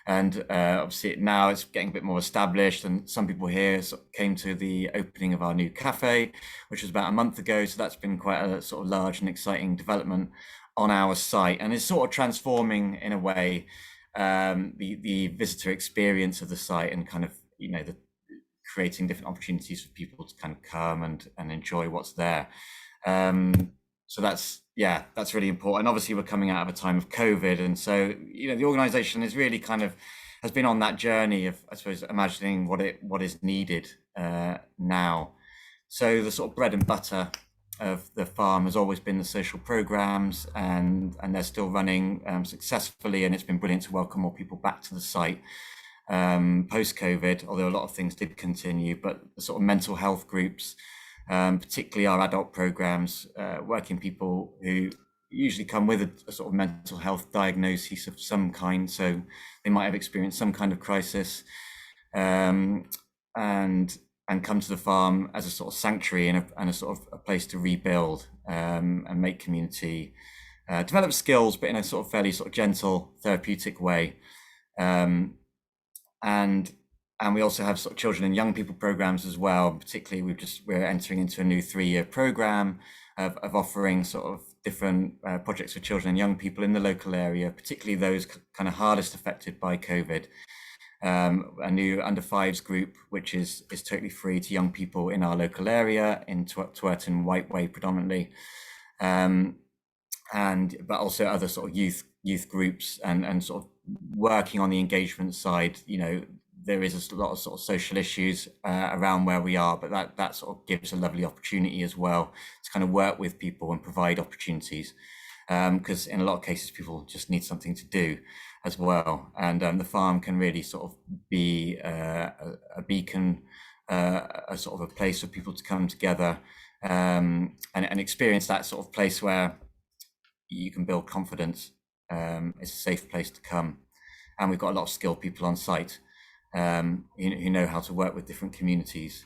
Speaker 8: And obviously now it's getting a bit more established, and some people here sort of came to the opening of our new cafe, which was about a month ago. So that's been quite a sort of large and exciting development on our site, and it's sort of transforming in a way the visitor experience of the site, and kind of, you know, creating different opportunities for people to kind of come and enjoy what's there. So that's really important. Obviously we're coming out of a time of COVID, and so, you know, the organization is really kind of has been on that journey of, I suppose, imagining what is needed now. So the sort of bread and butter of the farm has always been the social programs, and they're still running successfully, and it's been brilliant to welcome more people back to the site post-COVID, although a lot of things did continue. But the sort of mental health groups, particularly our adult programs, working people who usually come with a sort of mental health diagnosis of some kind, so they might have experienced some kind of crisis, and come to the farm as a sort of sanctuary and a sort of a place to rebuild and make community, develop skills, but in a sort of fairly sort of gentle, therapeutic way. And we also have sort of children and young people programs as well. Particularly, we're entering into a new 3-year program of offering sort of different projects for children and young people in the local area, particularly those kind of hardest affected by COVID. A new under 5s group, which is totally free to young people in our local area, in Twerton, Whiteway predominantly, but also other sort of youth groups, and sort of working on the engagement side. You know, there is a lot of sort of social issues around where we are, but that sort of gives a lovely opportunity as well to kind of work with people and provide opportunities, because in a lot of cases people just need something to do as well, and the farm can really sort of be a beacon, a sort of a place for people to come together, and experience that sort of place where you can build confidence. It's a safe place to come, and we've got a lot of skilled people on site who know how to work with different communities.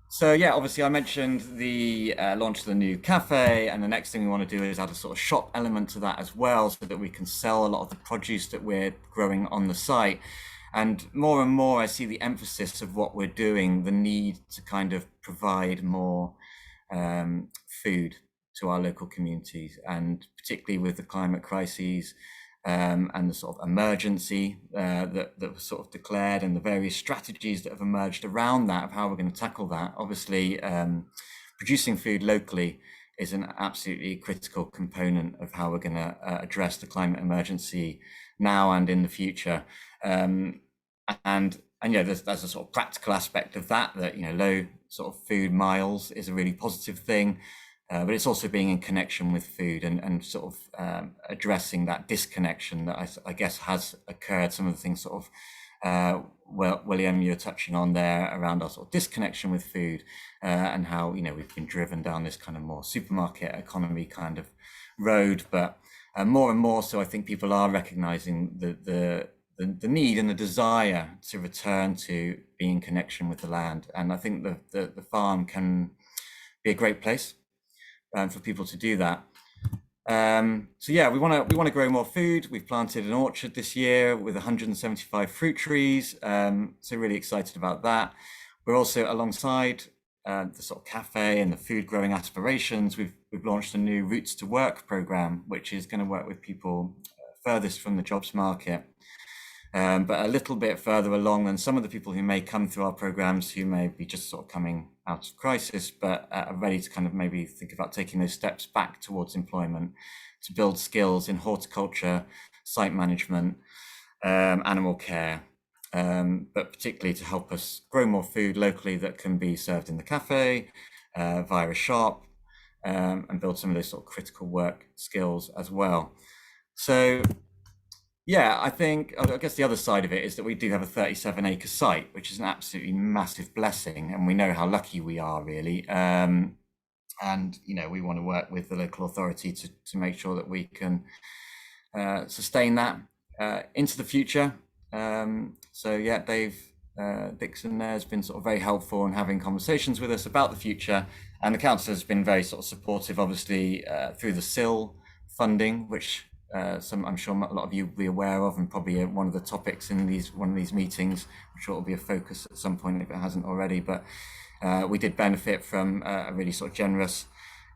Speaker 8: So yeah, obviously I mentioned the launch of the new cafe, and the next thing we want to do is add a sort of shop element to that as well, so that we can sell a lot of the produce that we're growing on the site. And more I see the emphasis of what we're doing, the need to kind of provide more food to our local communities, and particularly with the climate crises, and the sort of emergency that was sort of declared, and the various strategies that have emerged around that, of how we're going to tackle that. Obviously, producing food locally is an absolutely critical component of how we're going to address the climate emergency now and in the future. And yeah, there's a sort of practical aspect of that, you know, low sort of food miles is a really positive thing. But it's also being in connection with food, and sort of addressing that disconnection that I guess has occurred. Some of the things sort of, well, William, you're touching on there around our sort of disconnection with food, and how, you know, we've been driven down this kind of more supermarket economy kind of road. But more and more so, I think people are recognizing the need and the desire to return to being in connection with the land. And I think the farm can be a great place for people to do that. So yeah, we want to grow more food. We've planted an orchard this year with 175 fruit trees. So really excited about that. We're also, alongside the sort of cafe and the food growing aspirations, we've launched a new Roots to Work program, which is going to work with people furthest from the jobs market, but a little bit further along than some of the people who may come through our programs, who may be just sort of coming out of crisis, but are ready to kind of maybe think about taking those steps back towards employment, to build skills in horticulture, site management, animal care, but particularly to help us grow more food locally that can be served in the cafe, via a shop, and build some of those sort of critical work skills as well. So yeah, I guess the other side of it is that we do have a 37-acre site, which is an absolutely massive blessing, and we know how lucky we are, really. And you know, we want to work with the local authority to make sure that we can sustain that into the future. So yeah, Dave Dixon there has been sort of very helpful in having conversations with us about the future, and the council has been very sort of supportive, obviously through the SIL funding, which I'm sure a lot of you will be aware of, and probably one of the topics in one of these meetings. I'm sure it'll be a focus at some point if it hasn't already. But we did benefit from a really sort of generous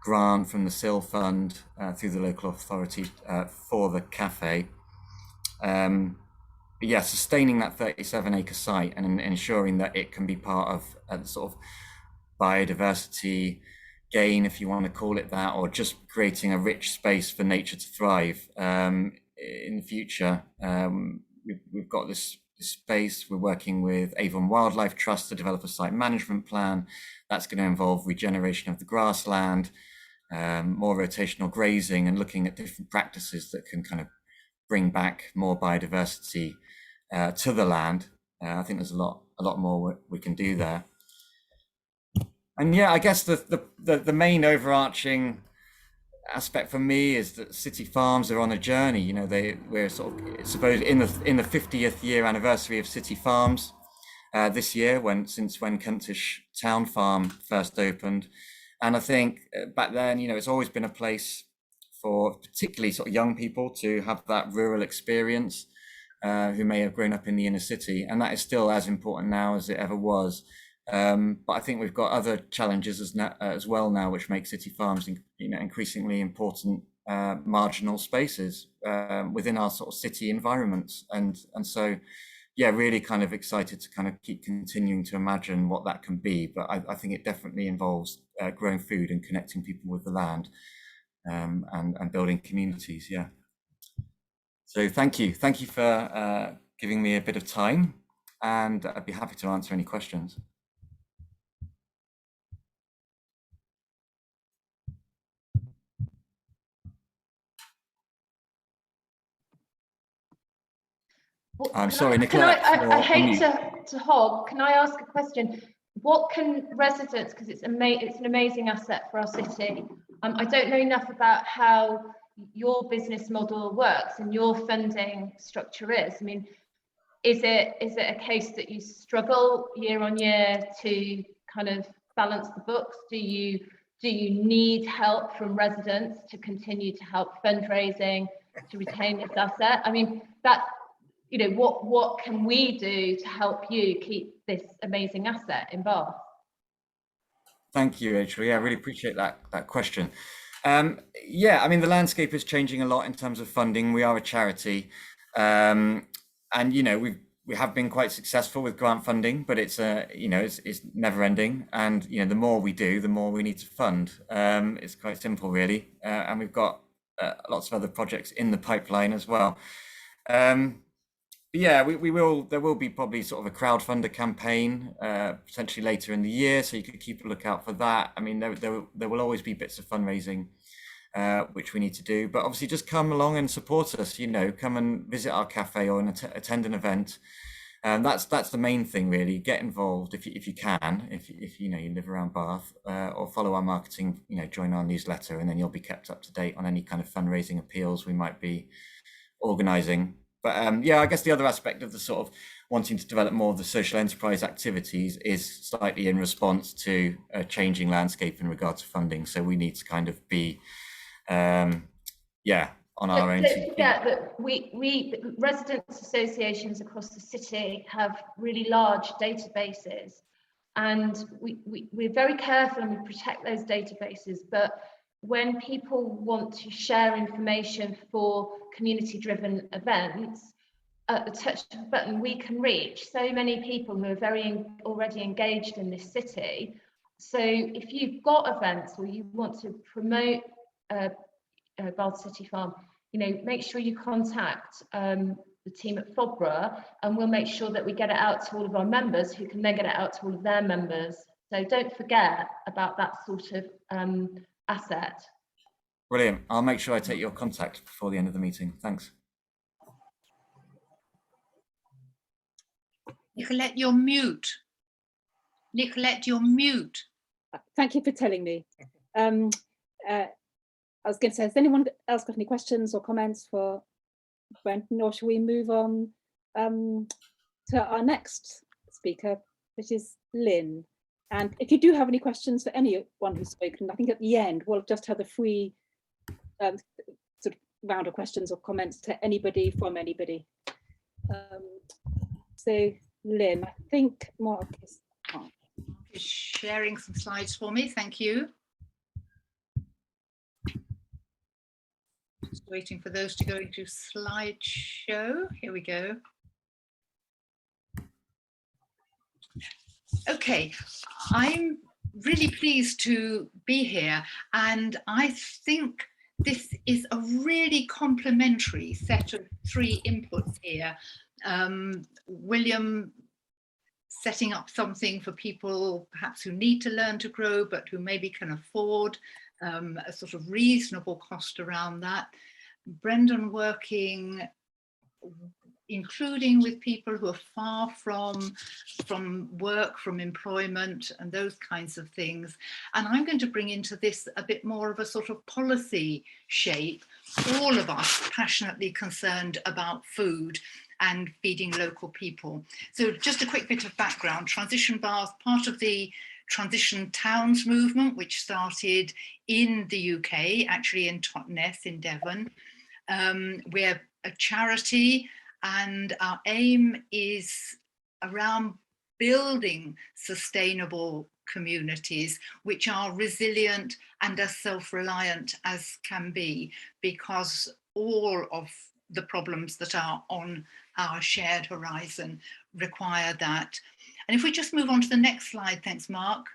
Speaker 8: grant from the SIL fund through the local authority for the cafe. But yeah, sustaining that 37-acre site and ensuring that it can be part of a sort of biodiversity gain, if you want to call it that, or just creating a rich space for nature to thrive in the future. We've got this space. We're working with Avon Wildlife Trust to develop a site management plan. That's going to involve regeneration of the grassland, more rotational grazing, and looking at different practices that can kind of bring back more biodiversity to the land. I think there's a lot more we can do there. And yeah, I guess the main overarching aspect for me is that City Farms are on a journey. You know, we're sort of supposed in the 50th year anniversary of City Farms this year, since when Kentish Town Farm first opened. And I think back then, you know, it's always been a place for particularly sort of young people to have that rural experience, who may have grown up in the inner city, and that is still as important now as it ever was. But I think we've got other challenges as well now, which make City Farms, you know, increasingly important marginal spaces within our sort of city environments, and so yeah, really kind of excited to kind of keep continuing to imagine what that can be. But I think it definitely involves growing food and connecting people with the land, and building communities. Yeah. So thank you for giving me a bit of time, and I'd be happy to answer any questions.
Speaker 3: Well,
Speaker 8: I'm sorry,
Speaker 3: can
Speaker 8: Nicolette.
Speaker 3: I hate to hog. Can I ask a question? What can residents, because it's an amazing asset for our city. I don't know enough about how your business model works and your funding structure is. I mean, is it a case that you struggle year on year to kind of balance the books? Do you need help from residents to continue to help fundraising to retain this asset? I mean, that, you know, what can we do to help you keep this amazing asset in Bath? Thank
Speaker 8: you, Rachel. Yeah, I really appreciate that question. Yeah, I mean, the landscape is changing a lot in terms of funding. We are a charity, and you know, we have been quite successful with grant funding, but it's you know, it's never ending, and you know, the more we do, the more we need to fund. It's quite simple, really, and we've got lots of other projects in the pipeline as well. But yeah, there will be probably sort of a crowdfunder campaign potentially later in the year, so you could keep a lookout for that. I mean, there will always be bits of fundraising which we need to do, but obviously just come along and support us. You know, come and visit our cafe or attend an event, and that's the main thing, really. Get involved if you can, if you know you live around Bath, or follow our marketing. You know, join our newsletter, and then you'll be kept up to date on any kind of fundraising appeals we might be organising. But yeah, I guess the other aspect of the sort of wanting to develop more of the social enterprise activities is slightly in response to a changing landscape in regard to funding. So we need to kind of be, yeah, on our own. Don't forget that we residents associations across the city have really large databases, and we're very careful and we protect those databases. But when people want to share information for community-driven events, at the touch of a button, we can reach so many people who are already engaged in this city. So if you've got events or you want to promote Bath City Farm, you know, make sure you contact the team at FOBRA, and we'll make sure that we get it out to all of our members, who can then get it out to all of their members. So don't forget about that sort of asset. Brilliant. I'll make sure I take your contact before the end of the meeting. Thanks.
Speaker 9: Nicolette, you're mute. Nicolette, you're mute.
Speaker 1: Thank you for telling me. I was going to say, has anyone else got any questions or comments for Brenton, or shall we move on to our next speaker, which is Lynn? And if you do have any questions for anyone who's spoken, I think at the end we'll just have a free sort of round of questions or comments to anybody from anybody. So Lynn, I think Mark is on.
Speaker 9: Is sharing some slides for me, thank you. Just waiting for those to go into slideshow. Here we go. Okay, I'm really pleased to be here, and I think this is a really complementary set of three inputs here. William setting up something for people perhaps who need to learn to grow, but who maybe can afford a sort of reasonable cost around that. Brendan working, including with people who are far from work, from employment and those kinds of things. And I'm going to bring into this a bit more of a sort of policy shape, all of us passionately concerned about food and feeding local people. So just a quick bit of background. Transition Bath, part of the Transition Towns movement, which started in the UK, actually in Totnes in Devon. We're a charity, and our aim is around building sustainable communities which are resilient and as self-reliant as can be, because all of the problems that are on our shared horizon require that. And if we just move on to the next slide, thanks, Mark.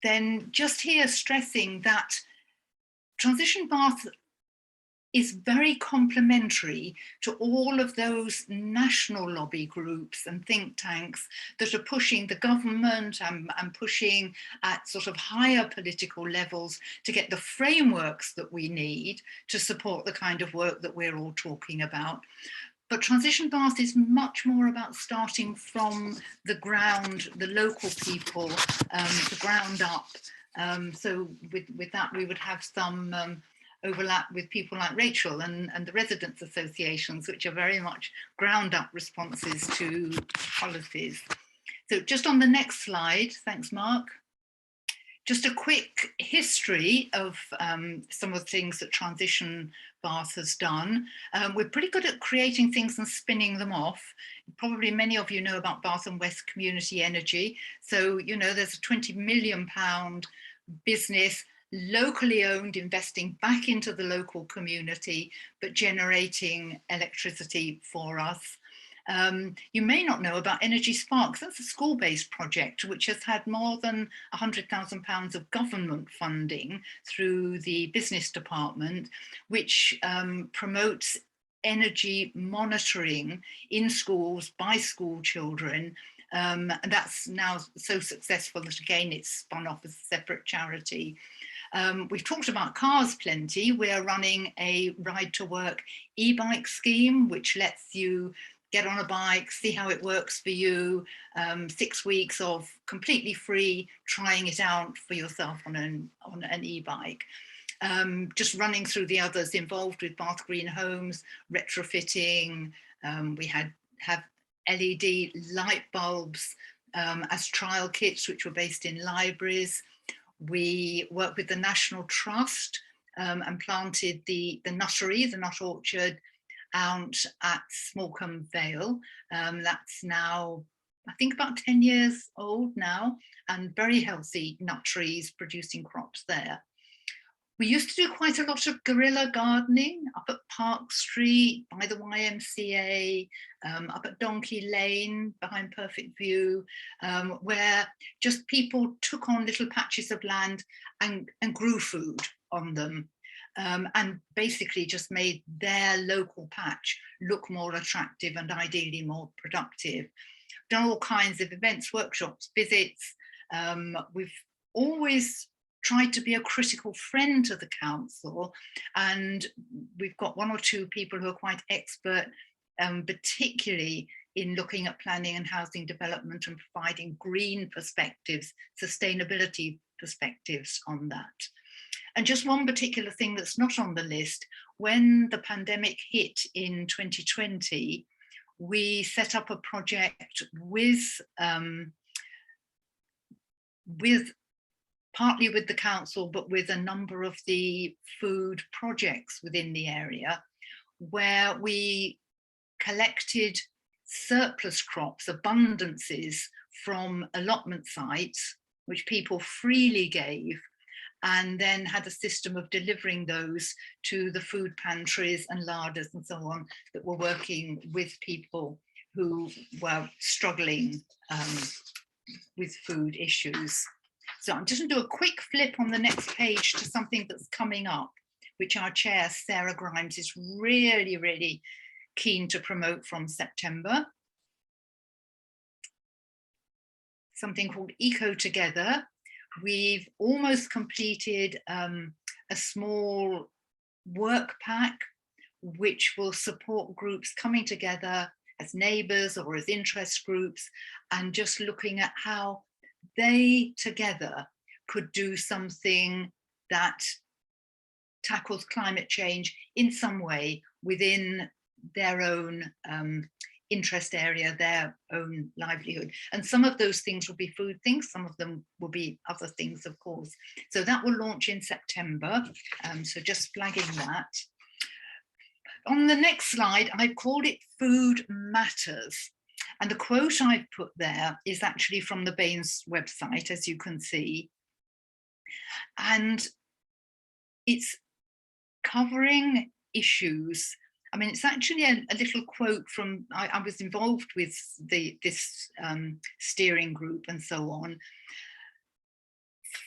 Speaker 9: Then just here stressing that Transition Bath is very complementary to all of those national lobby groups and think tanks that are pushing the government and pushing at sort of higher political levels to get the frameworks that we need to support the kind of work that we're all talking about. But Transition Bath is much more about starting from the ground, the local people, the ground up. So with that, we would have some overlap with people like Rachel and the residents associations, which are very much ground up responses to policies. So just on the next slide, thanks, Mark. Just a quick history of some of the things that Transition Bath has done. We're pretty good at creating things and spinning them off. Probably many of you know about Bath and West Community Energy. So, you know, there's a £20 million business, locally owned, investing back into the local community, but generating electricity for us. You may not know about Energy Sparks. That's a school-based project which has had more than £100,000 of government funding through the business department, which promotes energy monitoring in schools by school children. And that's now so successful that again it's spun off as a separate charity. We've talked about cars plenty. We're running a ride to work e-bike scheme, which lets you get on a bike, see how it works for you, 6 weeks of completely free trying it out for yourself on an e-bike. Just running through the others involved with Bath Green Homes, retrofitting. We have LED light bulbs as trial kits, which were based in libraries. We worked with the National Trust and planted the nuttery, the nut orchard, out at Smallcombe Vale. That's now, I think, about 10 years old now, and very healthy nut trees producing crops there. We used to do quite a lot of guerrilla gardening up at Park Street, by the YMCA, up at Donkey Lane, behind Perfect View, where just people took on little patches of land and grew food on them. And basically just made their local patch look more attractive and ideally more productive. Done all kinds of events, workshops, visits. We've always tried to be a critical friend to the council, and we've got one or two people who are quite expert, particularly in looking at planning and housing development and providing green perspectives, sustainability perspectives on that. And just one particular thing that's not on the list, when the pandemic hit in 2020, we set up a project partly with the council, but with a number of the food projects within the area, where we collected surplus crops, abundances from allotment sites, which people freely gave, and then had a system of delivering those to the food pantries and larders and so on that were working with people who were struggling with food issues. So I'm just going to do a quick flip on the next page to something that's coming up, which our chair, Sarah Grimes, is really, really keen to promote from September. Something called Eco Together. We've almost completed a small work pack which will support groups coming together as neighbours or as interest groups and just looking at how they together could do something that tackles climate change in some way within their own interest area, their own livelihood. And some of those things will be food things, some of them will be other things, of course. So that will launch in September. So just flagging that. On the next slide, I called it Food Matters. And the quote I've put there is actually from the BAMES website, as you can see. And it's covering issues. I mean, it's actually a little quote from, I was involved with this steering group and so on.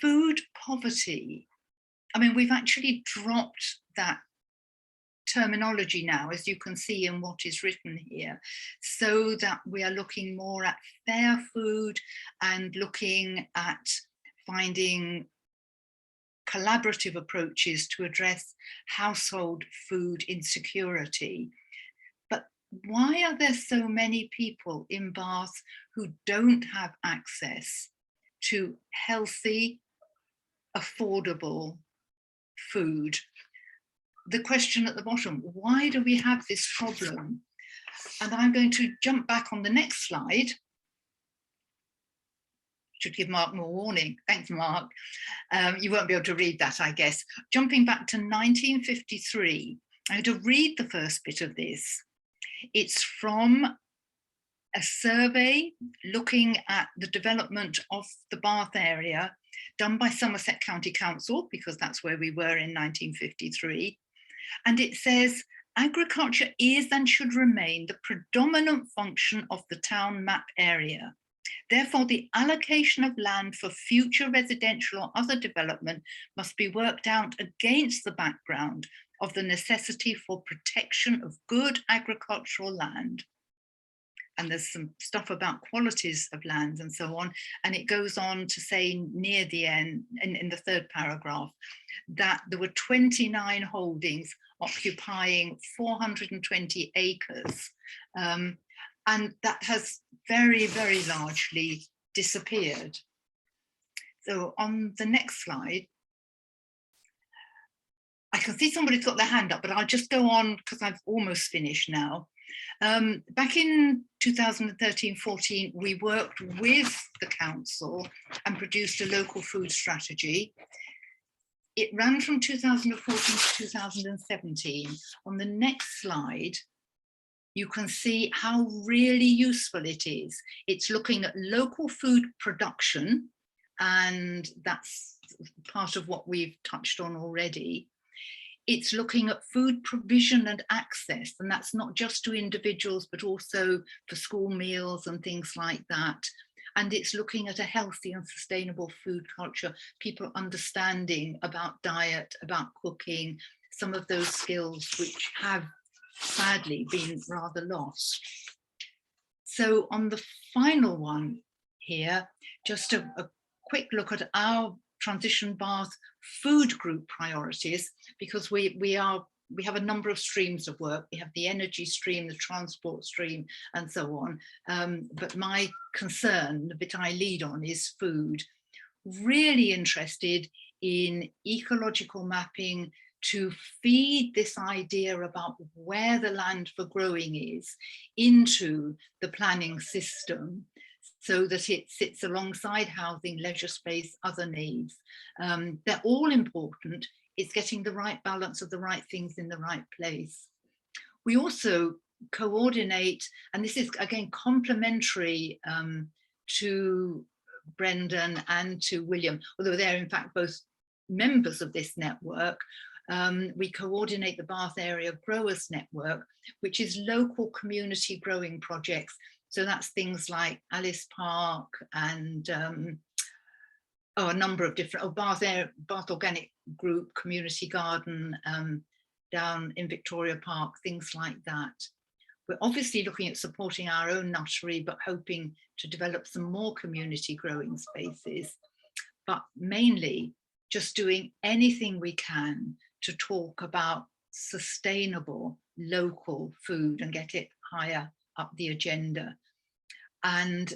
Speaker 9: Food poverty. I mean, we've actually dropped that terminology now, as you can see in what is written here, so that we are looking more at fair food and looking at finding collaborative approaches to address household food insecurity. But why are there so many people in Bath who don't have access to healthy, affordable food? The question at the bottom, why do we have this problem? And I'm going to jump back on the next slide. Should give Mark more warning. Thanks, Mark. You won't be able to read that, I guess. Jumping back to 1953, I'm going to read the first bit of this. It's from a survey looking at the development of the Bath area done by Somerset County Council, because that's where we were in 1953. And it says, agriculture is and should remain the predominant function of the town map area. Therefore, the allocation of land for future residential or other development must be worked out against the background of the necessity for protection of good agricultural land. And there's some stuff about qualities of land and so on. And it goes on to say near the end, in the third paragraph, that there were 29 holdings occupying 420 acres. And that has very, very largely disappeared. So on the next slide, I can see somebody's got their hand up, but I'll just go on because I've almost finished now. Back in 2013-14, we worked with the council and produced a local food strategy. It ran from 2014 to 2017. On the next slide, you can see how really useful it is. It's looking at local food production, and that's part of what we've touched on already. It's looking at food provision and access, and that's not just to individuals, but also for school meals and things like that. And it's looking at a healthy and sustainable food culture, people understanding about diet, about cooking, some of those skills which have sadly been rather lost. So on the final one here, just a quick look at our Transition Bath food group priorities, because we have a number of streams of work. We have the energy stream, the transport stream, and so on. But my concern, the bit I lead on, is food. Really interested in ecological mapping to feed this idea about where the land for growing is into the planning system, so that it sits alongside housing, leisure space, other needs. They're all important. It's getting the right balance of the right things in the right place. We also coordinate, and this is again complementary to Brendan and to William, although they're in fact both members of this network. We coordinate the Bath Area Growers Network, which is local community growing projects. So that's things like Alice Park and a number of different, Bath Organic Group, Community Garden down in Victoria Park, things like that. We're obviously looking at supporting our own nursery, but hoping to develop some more community growing spaces, but mainly just doing anything we can to talk about sustainable local food and get it higher up the agenda. And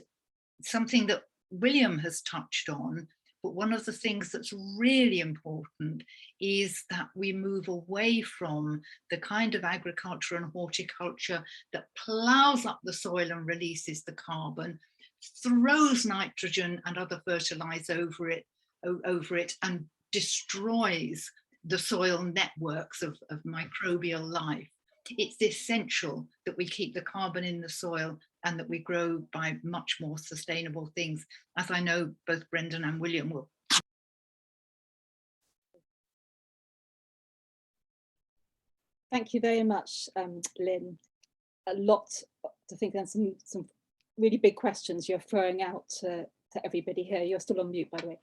Speaker 9: something that William has touched on, but one of the things that's really important is that we move away from the kind of agriculture and horticulture that plows up the soil and releases the carbon, throws nitrogen and other fertilizer over it and destroys the soil networks of microbial life. It's essential that we keep the carbon in the soil and that we grow by much more sustainable things, as I know both Brendan and William will.
Speaker 1: Thank you very much, Lynn. A lot to think, and some really big questions you're throwing out to everybody here. You're still on mute, by the way.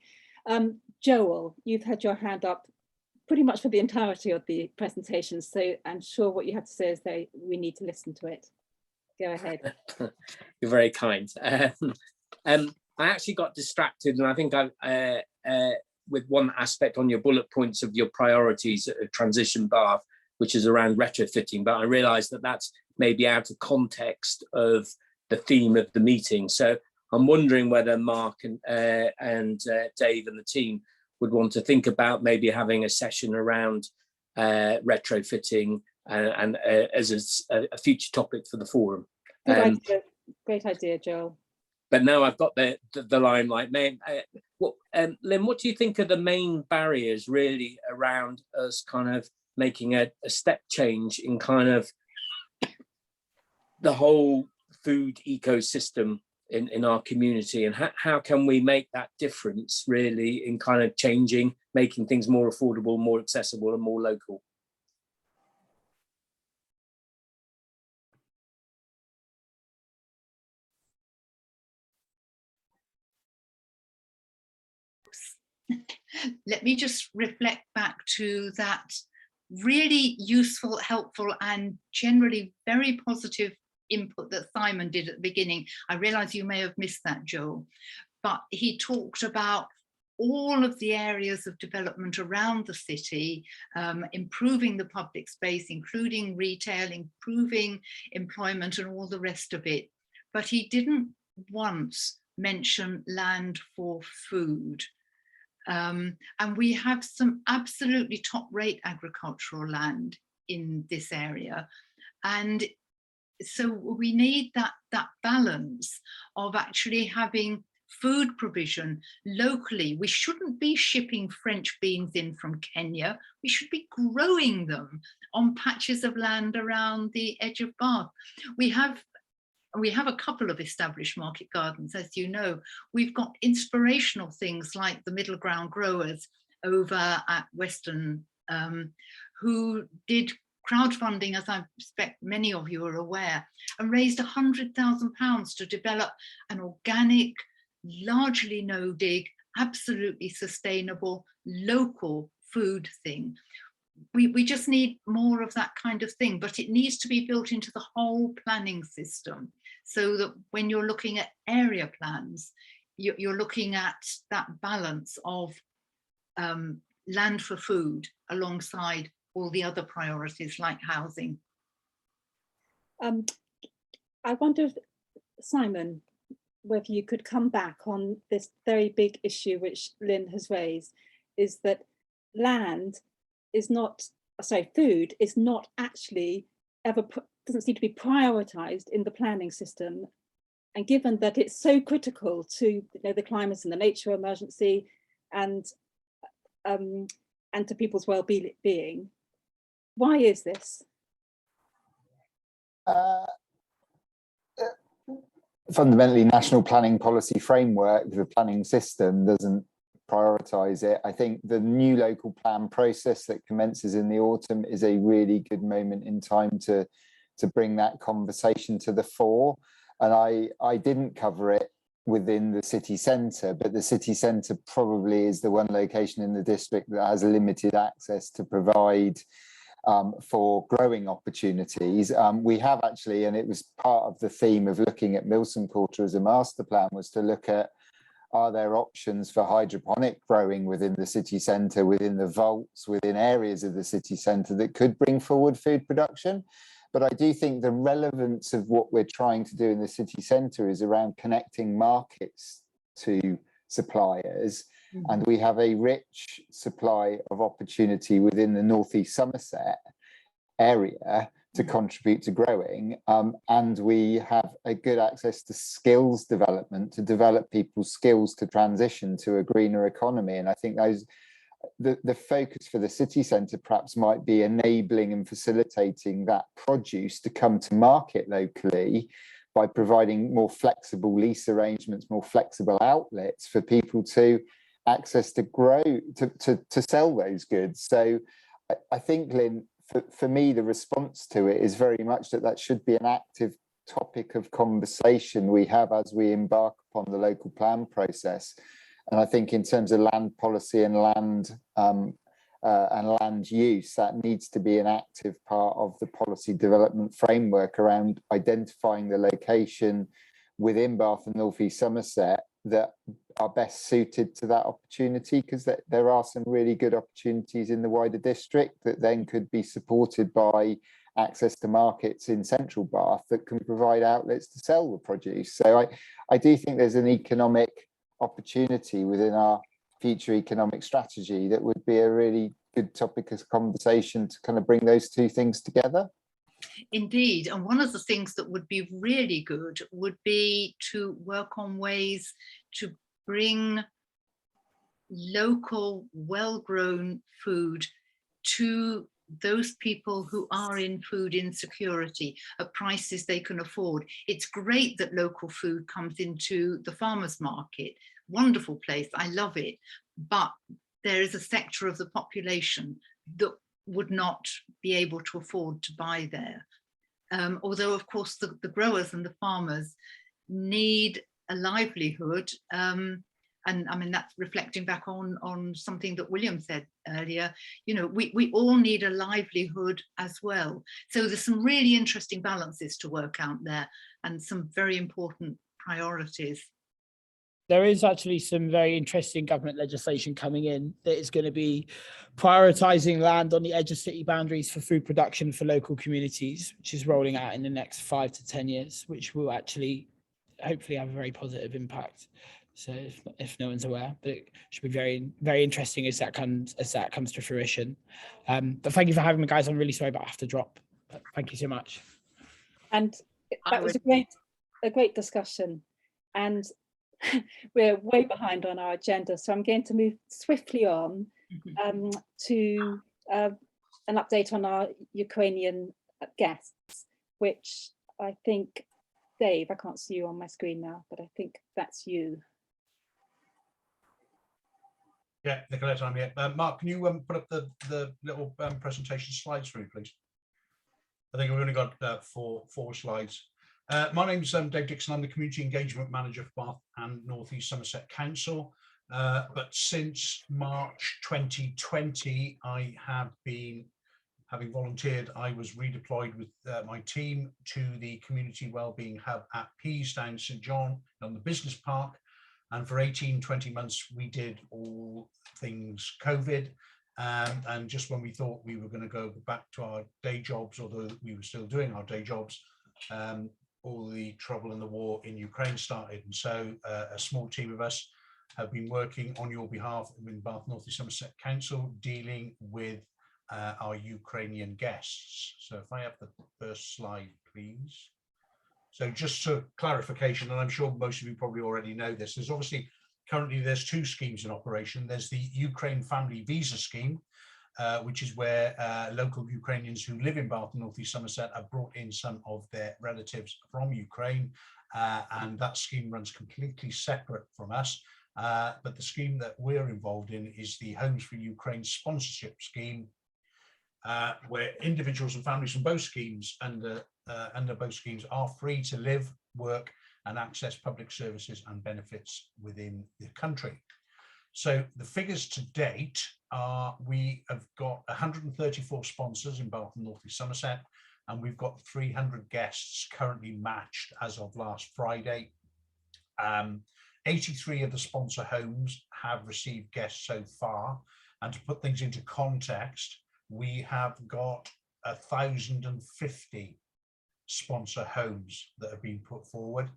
Speaker 1: Joel, you've had your hand up pretty much for the entirety of the presentation, so I'm sure what you have to say is we need to listen to it. Go ahead.
Speaker 10: You're very kind. I actually got distracted, and I think with one aspect on your bullet points of your priorities at Transition Bath, which is around retrofitting, but I realised that that's maybe out of context of the theme of the meeting. So I'm wondering whether Mark and Dave and the team would want to think about maybe having a session around retrofitting and as a future topic for the forum.
Speaker 1: Good idea. Great idea, Joel.
Speaker 10: But now I've got the limelight. Lynn, what do you think are the main barriers really around us kind of making a step change in kind of the whole food ecosystem in our community, and how can we make that difference really in kind of changing, making things more affordable, more accessible and more local?
Speaker 9: Let me just reflect back to that really useful, helpful and generally very positive input that Simon did at the beginning. I realise you may have missed that, Joel, but he talked about all of the areas of development around the city, improving the public space, including retail, improving employment and all the rest of it. But he didn't once mention land for food. And we have some absolutely top-rate agricultural land in this area. And so we need that balance of actually having food provision locally. We shouldn't be shipping French beans in from Kenya. We should be growing them on patches of land around the edge of Bath. We have a couple of established market gardens, as you know. We've got inspirational things like the Middle Ground Growers over at Weston, who did crowdfunding, as I expect many of you are aware, and raised £100,000 to develop an organic, largely no-dig, absolutely sustainable, local food thing. We just need more of that kind of thing, but it needs to be built into the whole planning system, so that when you're looking at area plans, you're looking at that balance of land for food alongside all the other priorities like housing.
Speaker 1: I wonder, Simon, whether you could come back on this very big issue which Lynn has raised, is that land is not, sorry, food is not actually ever, doesn't seem to be prioritized in the planning system. And given that it's so critical to the climate and the nature emergency and to people's well-being, why is this?
Speaker 2: Fundamentally, national planning policy framework, the planning system doesn't prioritise it. I think the new local plan process that commences in the autumn is a really good moment in time to bring that conversation to the fore. And I didn't cover it within the city centre, but the city centre probably is the one location in the district that has limited access to provide for growing opportunities. We have actually, and it was part of the theme of looking at Milsom Quarter as a master plan, was to look at, are there options for hydroponic growing within the city centre, within the vaults, within areas of the city centre that could bring forward food production? But I do think the relevance of what we're trying to do in the city centre is around connecting markets to suppliers. And we have a rich supply of opportunity within the North East Somerset area to contribute to growing. And we have a good access to skills development, to develop people's skills to transition to a greener economy. And I think the focus for the city centre perhaps might be enabling and facilitating that produce to come to market locally by providing more flexible lease arrangements, more flexible outlets for people to access to grow, to sell those goods. So I think, Lynn, for me, the response to it is very much that should be an active topic of conversation we have as we embark upon the local plan process. And I think in terms of land policy and land use, that needs to be an active part of the policy development framework around identifying the location within Bath and North East Somerset that are best suited to that opportunity, because there are some really good opportunities in the wider district that then could be supported by access to markets in central Bath that can provide outlets to sell the produce. So I do think there's an economic opportunity within our future economic strategy that would be a really good topic of conversation to kind of bring those two things together.
Speaker 9: Indeed, and one of the things that would be really good would be to work on ways to bring local, well-grown food to those people who are in food insecurity at prices they can afford. It's great that local food comes into the farmers market. Wonderful place, I love it. But there is a sector of the population that would not be able to afford to buy there. Although, of course, the growers and the farmers need a livelihood. And I mean, that's reflecting back on something that William said earlier. You know, we all need a livelihood as well. So there's some really interesting balances to work out there and some very important priorities.
Speaker 4: There is actually some very interesting government legislation coming in that is going to be prioritising land on the edge of city boundaries for food production for local communities, which is rolling out in the next 5 to 10 years, which will actually hopefully have a very positive impact. So if no one's aware, but it should be very, very interesting as that comes to fruition. But thank you for having me, guys. I'm really sorry, but I have to drop. But thank you so much.
Speaker 1: And that was a great discussion. And we're way behind on our agenda, so I'm going to move swiftly on to an update on our Ukrainian guests, which I think, Dave, I can't see you on my screen now, but I think that's you.
Speaker 11: Yeah, Nicolette, I'm here. Mark, can you put up the little presentation slides through, please? I think we've only got four slides. My name's Dave Dixon. I'm the Community Engagement Manager for Bath and North East Somerset Council. But since March 2020, I have been, having volunteered, I was redeployed with my team to the Community Wellbeing Hub at Peasdown St John on the Business Park. And for 18-20 months, we did all things COVID. And just when we thought we were going to go back to our day jobs, although we were still doing our day jobs, all the trouble and the war in Ukraine started. And so a small team of us have been working on your behalf in Bath North East Somerset Council, dealing with our Ukrainian guests. So if I have the first slide, please. So just for clarification, and I'm sure most of you probably already know this, there's obviously currently there's two schemes in operation. There's the Ukraine Family Visa Scheme, which is where local Ukrainians who live in Bath and North East Somerset have brought in some of their relatives from Ukraine, and that scheme runs completely separate from us. But the scheme that we're involved in is the Homes for Ukraine sponsorship scheme, where individuals and families from both schemes under both schemes are free to live, work, and access public services and benefits within the country. So the figures to date are, we have got 134 sponsors in Bath and North East Somerset, and we've got 300 guests currently matched as of last Friday. 83 of the sponsor homes have received guests so far, and to put things into context, we have got 1,050 sponsor homes that have been put forward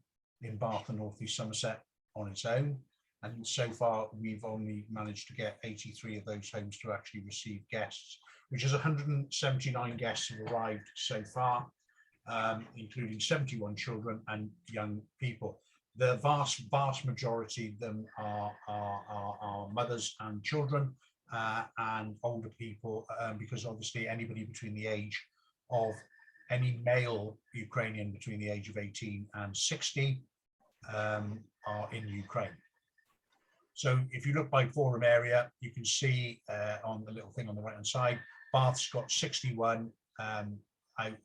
Speaker 11: in Bath and North East Somerset on its own. And so far, we've only managed to get 83 of those homes to actually receive guests, which is 179 guests have arrived so far, including 71 children and young people. The vast majority of them are mothers and children and older people, because obviously anybody between the age of any male Ukrainian between the age of 18 and 60 are in Ukraine. So if you look by forum area, you can see on the little thing on the right hand side, Bath's got 61 out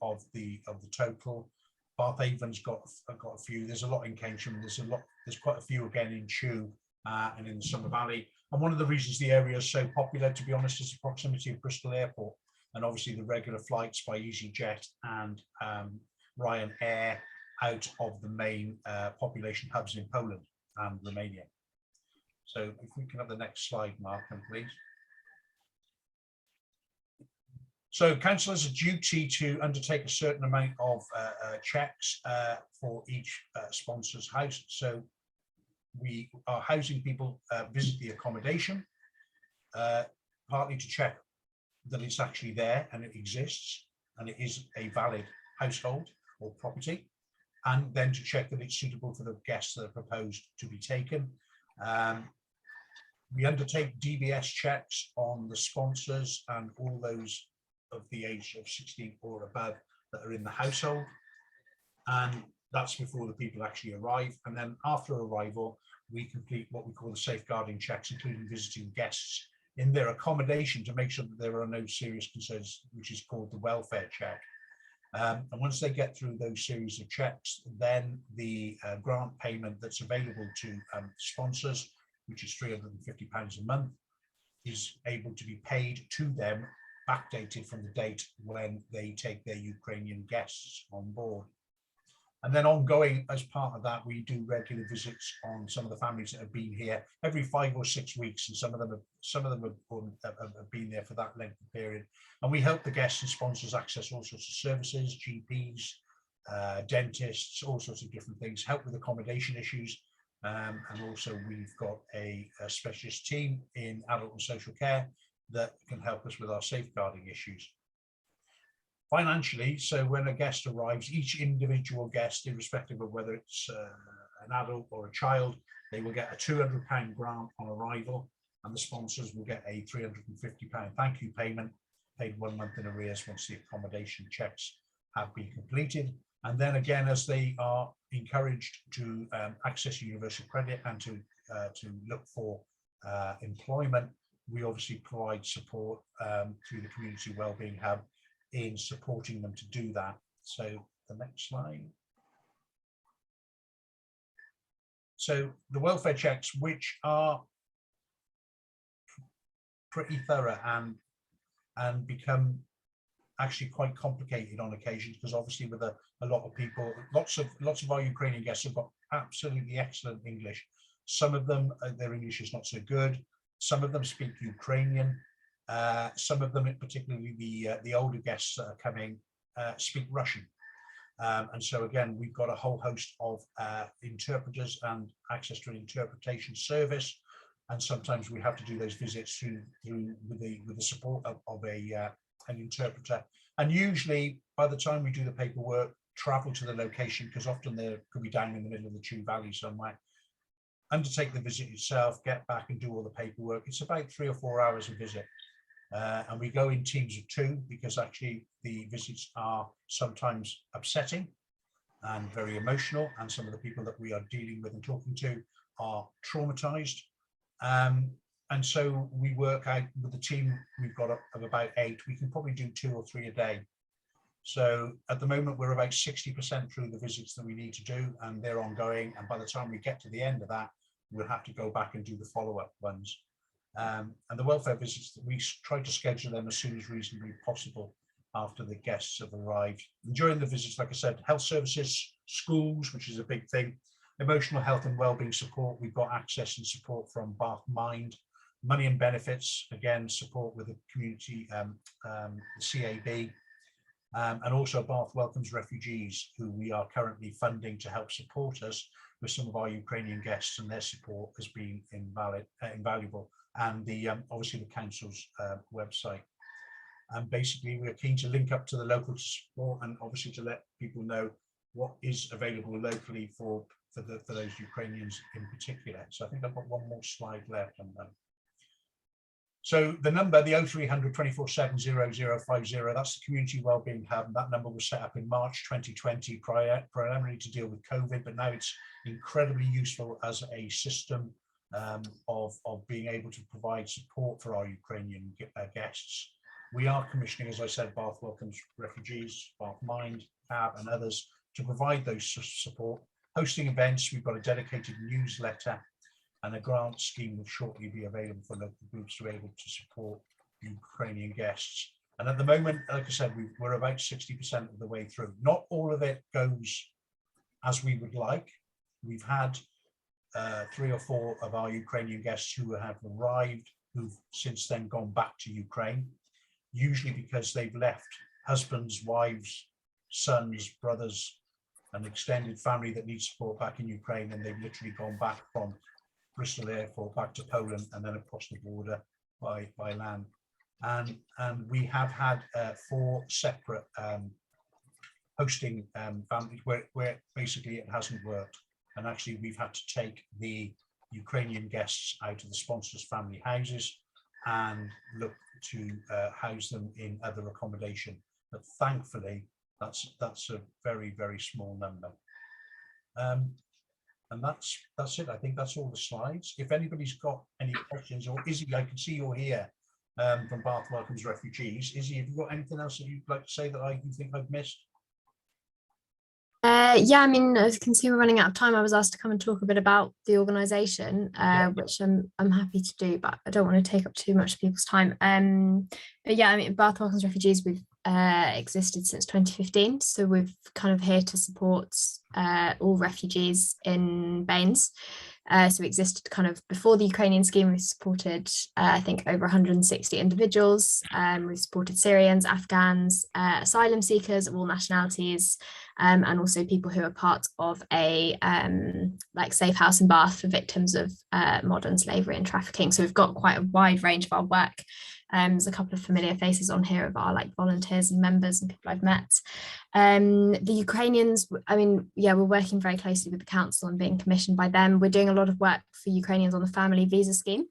Speaker 11: of the total. Bath Avon's got a few. There's a lot in Keynsham. There's quite a few again in Chew and in the Summer Valley. And one of the reasons the area is so popular, to be honest, is the proximity of Bristol Airport, and obviously the regular flights by EasyJet and Ryanair out of the main population hubs in Poland and Romania. So if we can have the next slide, Markham, please. So council has a duty to undertake a certain amount of checks for each sponsor's house. So we are housing people visit the accommodation, partly to check that it's actually there and it exists and it is a valid household or property, and then to check that it's suitable for the guests that are proposed to be taken. We undertake DBS checks on the sponsors and all those of the age of 16 or above that are in the household, and that's before the people actually arrive. And then after arrival, we complete what we call the safeguarding checks, including visiting guests in their accommodation to make sure that there are no serious concerns, which is called the welfare check. And once they get through those series of checks, then the grant payment that's available to sponsors, which is £350 a month, is able to be paid to them, backdated from the date when they take their Ukrainian guests on board. And then ongoing, as part of that, we do regular visits on some of the families that have been here every 5 or 6 weeks, and some of them have been there for that length of period. And we help the guests and sponsors access all sorts of services, GPs, dentists, all sorts of different things, help with accommodation issues. And also we've got a specialist team in adult and social care that can help us with our safeguarding issues. Financially, so when a guest arrives, each individual guest, irrespective of whether it's an adult or a child, they will get a £200 grant on arrival, and the sponsors will get a £350 thank you payment paid 1 month in arrears once the accommodation checks have been completed. And then again, as they are encouraged to access universal credit and to look for employment, we obviously provide support through the Community Wellbeing Hub in supporting them to do that. So the next slide. So the welfare checks, which are pretty thorough and become actually quite complicated on occasions, because obviously with a lot of people, lots of our Ukrainian guests have got absolutely excellent English. Some of them, their English is not so good. Some of them speak Ukrainian. Some of them, particularly the older guests that are coming, speak Russian. And so again, we've got a whole host of interpreters and access to an interpretation service. And sometimes we have to do those visits with the support of an interpreter. And usually by the time we do the paperwork, travel to the location, because often they could be down in the middle of the Chew Valley somewhere, undertake the visit itself, get back and do all the paperwork. It's about 3 or 4 hours a visit. And we go in teams of 2 because actually the visits are sometimes upsetting and very emotional. And some of the people that we are dealing with and talking to are traumatized. And so we work out with the team we've got of about 8, we can probably do 2 or 3 a day. So at the moment, we're about 60% through the visits that we need to do, and they're ongoing. And by the time we get to the end of that, we'll have to go back and do the follow-up ones. And the welfare visits, we try to schedule them as soon as reasonably possible after the guests have arrived. And during the visits, like I said, health services, schools, which is a big thing, emotional health and wellbeing support. We've got access and support from Bath Mind, money and benefits, again, support with the community, the CAB, and also Bath Welcomes Refugees, who we are currently funding to help support us with some of our Ukrainian guests, and their support has been invaluable. And the obviously the council's website. And basically, we're keen to link up to the local support and obviously to let people know what is available locally for those Ukrainians in particular. So I think I've got one more slide left. So the number, the 0300 24/7 0050, that's the Community Wellbeing Hub. And that number was set up in March 2020, primarily to deal with COVID, but now it's incredibly useful as a system of being able to provide support for our Ukrainian guests. We are commissioning, as I said, Bath Welcomes Refugees, Bath Mind, CAB and others to provide those support. Hosting events, we've got a dedicated newsletter, and a grant scheme will shortly be available for local groups to be able to support Ukrainian guests. And at the moment, like I said, we're about 60% of the way through. Not all of it goes as we would like. We've had 3 or 4 of our Ukrainian guests who have arrived, who've since then gone back to Ukraine, usually because they've left husbands, wives, sons, brothers, an extended family that needs support back in Ukraine, and they've literally gone back from Bristol Airport back to Poland and then across the border by land. And we have had 4 separate hosting families where basically it hasn't worked. And actually we've had to take the Ukrainian guests out of the sponsors' family houses and look to house them in other accommodation. But thankfully, that's a very, very small number. And that's it. I think that's all the slides. If anybody's got any questions, or Izzy, I can see you're here from Bath Welcomes Refugees. Izzy, have you got anything else that you'd like to say that you think I've missed?
Speaker 12: Yeah, I mean, as you can see, we're running out of time. I was asked to come and talk a bit about the organisation, which I'm happy to do, but I don't want to take up too much of people's time. But yeah, I mean, Bath Welcomes Refugees, we've existed since 2015, so we're kind of here to support all refugees in Baines. So we existed kind of before the Ukrainian scheme. We've supported, I think, over 160 individuals. We've supported Syrians, Afghans, asylum seekers of all nationalities, and also people who are part of a like Safe House in Bath for victims of modern slavery and trafficking. So we've got quite a wide range of our work. There's a couple of familiar faces on here of our like volunteers and members and people I've met. The Ukrainians, I mean, yeah, we're working very closely with the council and being commissioned by them. We're doing a lot of work for Ukrainians on the family visa scheme,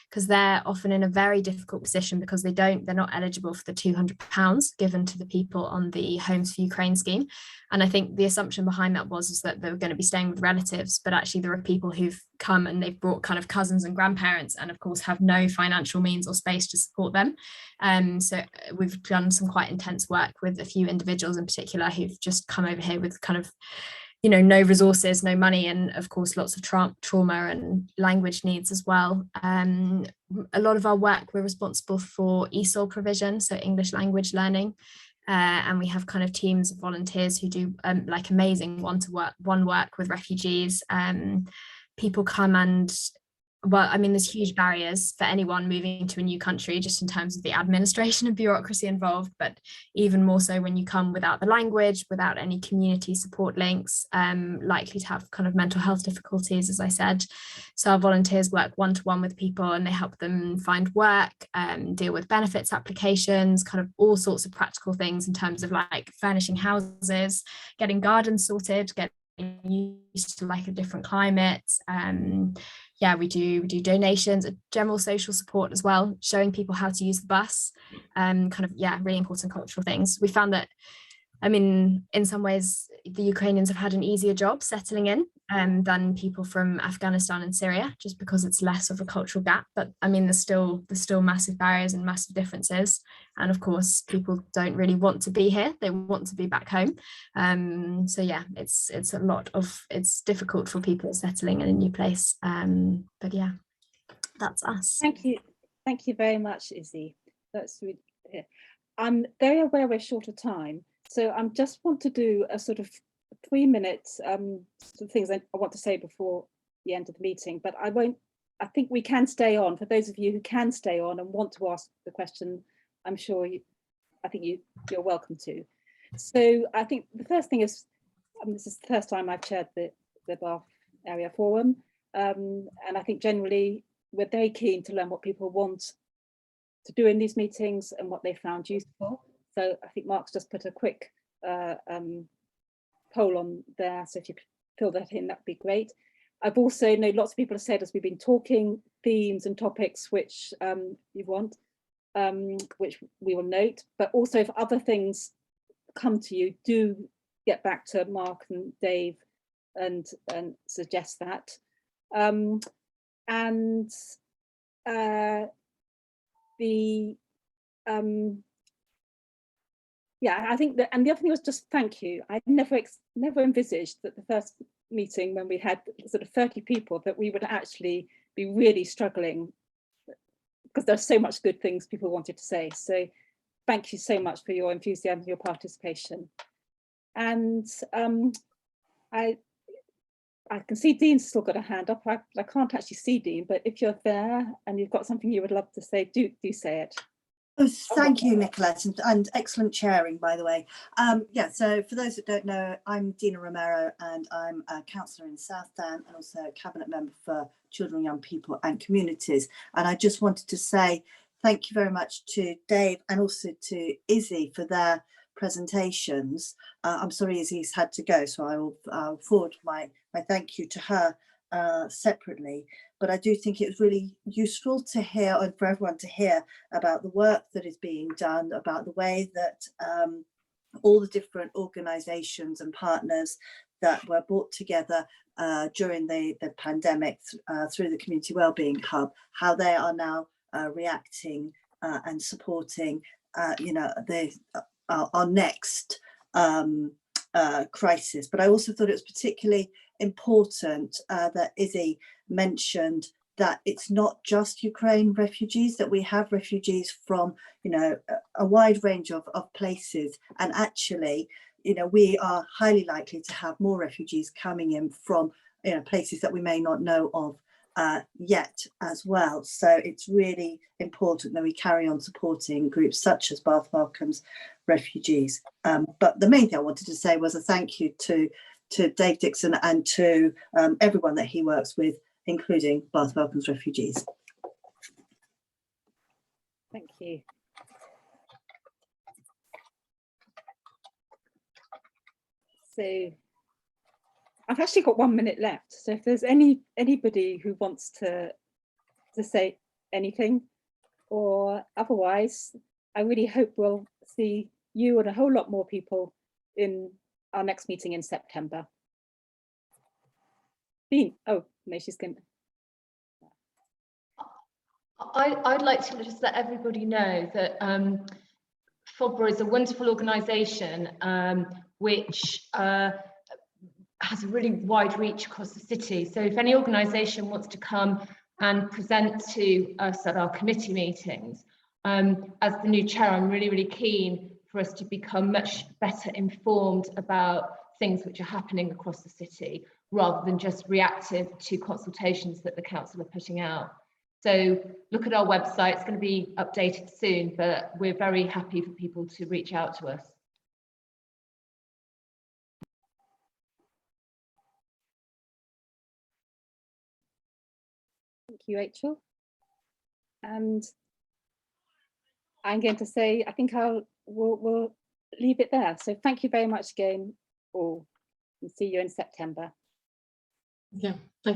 Speaker 12: because they're often in a very difficult position because they're not eligible for the £200 given to the people on the Homes for Ukraine scheme. And I think the assumption behind that is that they were going to be staying with relatives, but actually there are people who've come and they've brought kind of cousins and grandparents, and of course have no financial means or space to support them. So we've done some quite intense work with a few individuals in particular who've just come over here with kind of, you know, no resources, no money, and of course lots of trauma and language needs as well. A lot of our work, we're responsible for ESOL provision, so English language learning, and we have kind of teams of volunteers who do like amazing one-to-one work with refugees. People come and well, I mean, there's huge barriers for anyone moving to a new country, just in terms of the administration and bureaucracy involved, but even more so when you come without the language, without any community support links, likely to have kind of mental health difficulties, as I said. So our volunteers work one-to-one with people, and they help them find work, deal with benefits applications, kind of all sorts of practical things in terms of like furnishing houses, getting gardens sorted, getting used to like a different climate. Yeah, we do donations, general social support as well, showing people how to use the bus, kind of, yeah, really important cultural things. We found that, I mean, in some ways, the Ukrainians have had an easier job settling in than people from Afghanistan and Syria, just because it's less of a cultural gap. But I mean, there's still massive barriers and massive differences. And of course, people don't really want to be here; they want to be back home. So yeah, it's difficult for people settling in a new place. But yeah, that's us.
Speaker 1: Thank you very much, Izzy. That's really, yeah. I'm very aware we're short of time. So I just want to do a sort of 3 minutes, some things I want to say before the end of the meeting, but I think we can stay on. For those of you who can stay on and want to ask the question, I'm sure you're welcome to. So I think the first thing is, this is the first time I've chaired the Bath Area Forum, and I think generally we're very keen to learn what people want to do in these meetings and what they found useful. So I think Mark's just put a quick poll on there. So if you could fill that in, that'd be great. I've also know lots of people have said, as we've been talking, themes and topics which you want, which we will note. But also, if other things come to you, do get back to Mark and Dave and suggest that. Yeah, I think that, and the other thing was just thank you. I never envisaged that the first meeting, when we had sort of 30 people, that we would actually be really struggling, because there's so much good things people wanted to say. So thank you so much for your enthusiasm, your participation. And I can see Dean's still got a hand up. I can't actually see Dean, but if you're there and you've got something you would love to say, do say it.
Speaker 13: Oh, thank you, Nicolette, and excellent chairing, by the way. Yeah, so for those that don't know, I'm Dina Romero, and I'm a councillor in Southdown and also a cabinet member for Children, Young People and Communities. And I just wanted to say thank you very much to Dave and also to Izzy for their presentations. I'm sorry Izzy's had to go, so I will forward my thank you to her separately. But I do think it was really useful to hear, and for everyone to hear, about the work that is being done, about the way that all the different organisations and partners that were brought together during the pandemic through the Community Wellbeing Hub, how they are now reacting and supporting, our next crisis. But I also thought it was particularly important that Izzy mentioned that it's not just Ukraine refugees, that we have refugees from, a wide range of places. And actually, we are highly likely to have more refugees coming in from, places that we may not know of yet as well. So it's really important that we carry on supporting groups such as Bath Welcomes Refugees. But the main thing I wanted to say was a thank you to Dave Dixon and to everyone that he works with, including Bath Welcomes Refugees.
Speaker 1: Thank you. So I've actually got 1 minute left. So if there's anybody who wants to say anything, or otherwise, I really hope we'll see you and a whole lot more people in our next meeting in September. Dean, oh no, she's going.
Speaker 3: I'd like to just let everybody know that FOBRA is a wonderful organisation which has a really wide reach across the city. So if any organisation wants to come and present to us at our committee meetings, as the new chair, I'm really, really keen for us to become much better informed about things which are happening across the city. rather than just reactive to consultations that the council are putting out. So look at our website, it's going to be updated soon, but we're very happy for people to reach out to us.
Speaker 1: Thank you, Rachel. And I'm going to say, I think we'll leave it there. So thank you very much again, all, and see you in September.
Speaker 6: Yeah, thank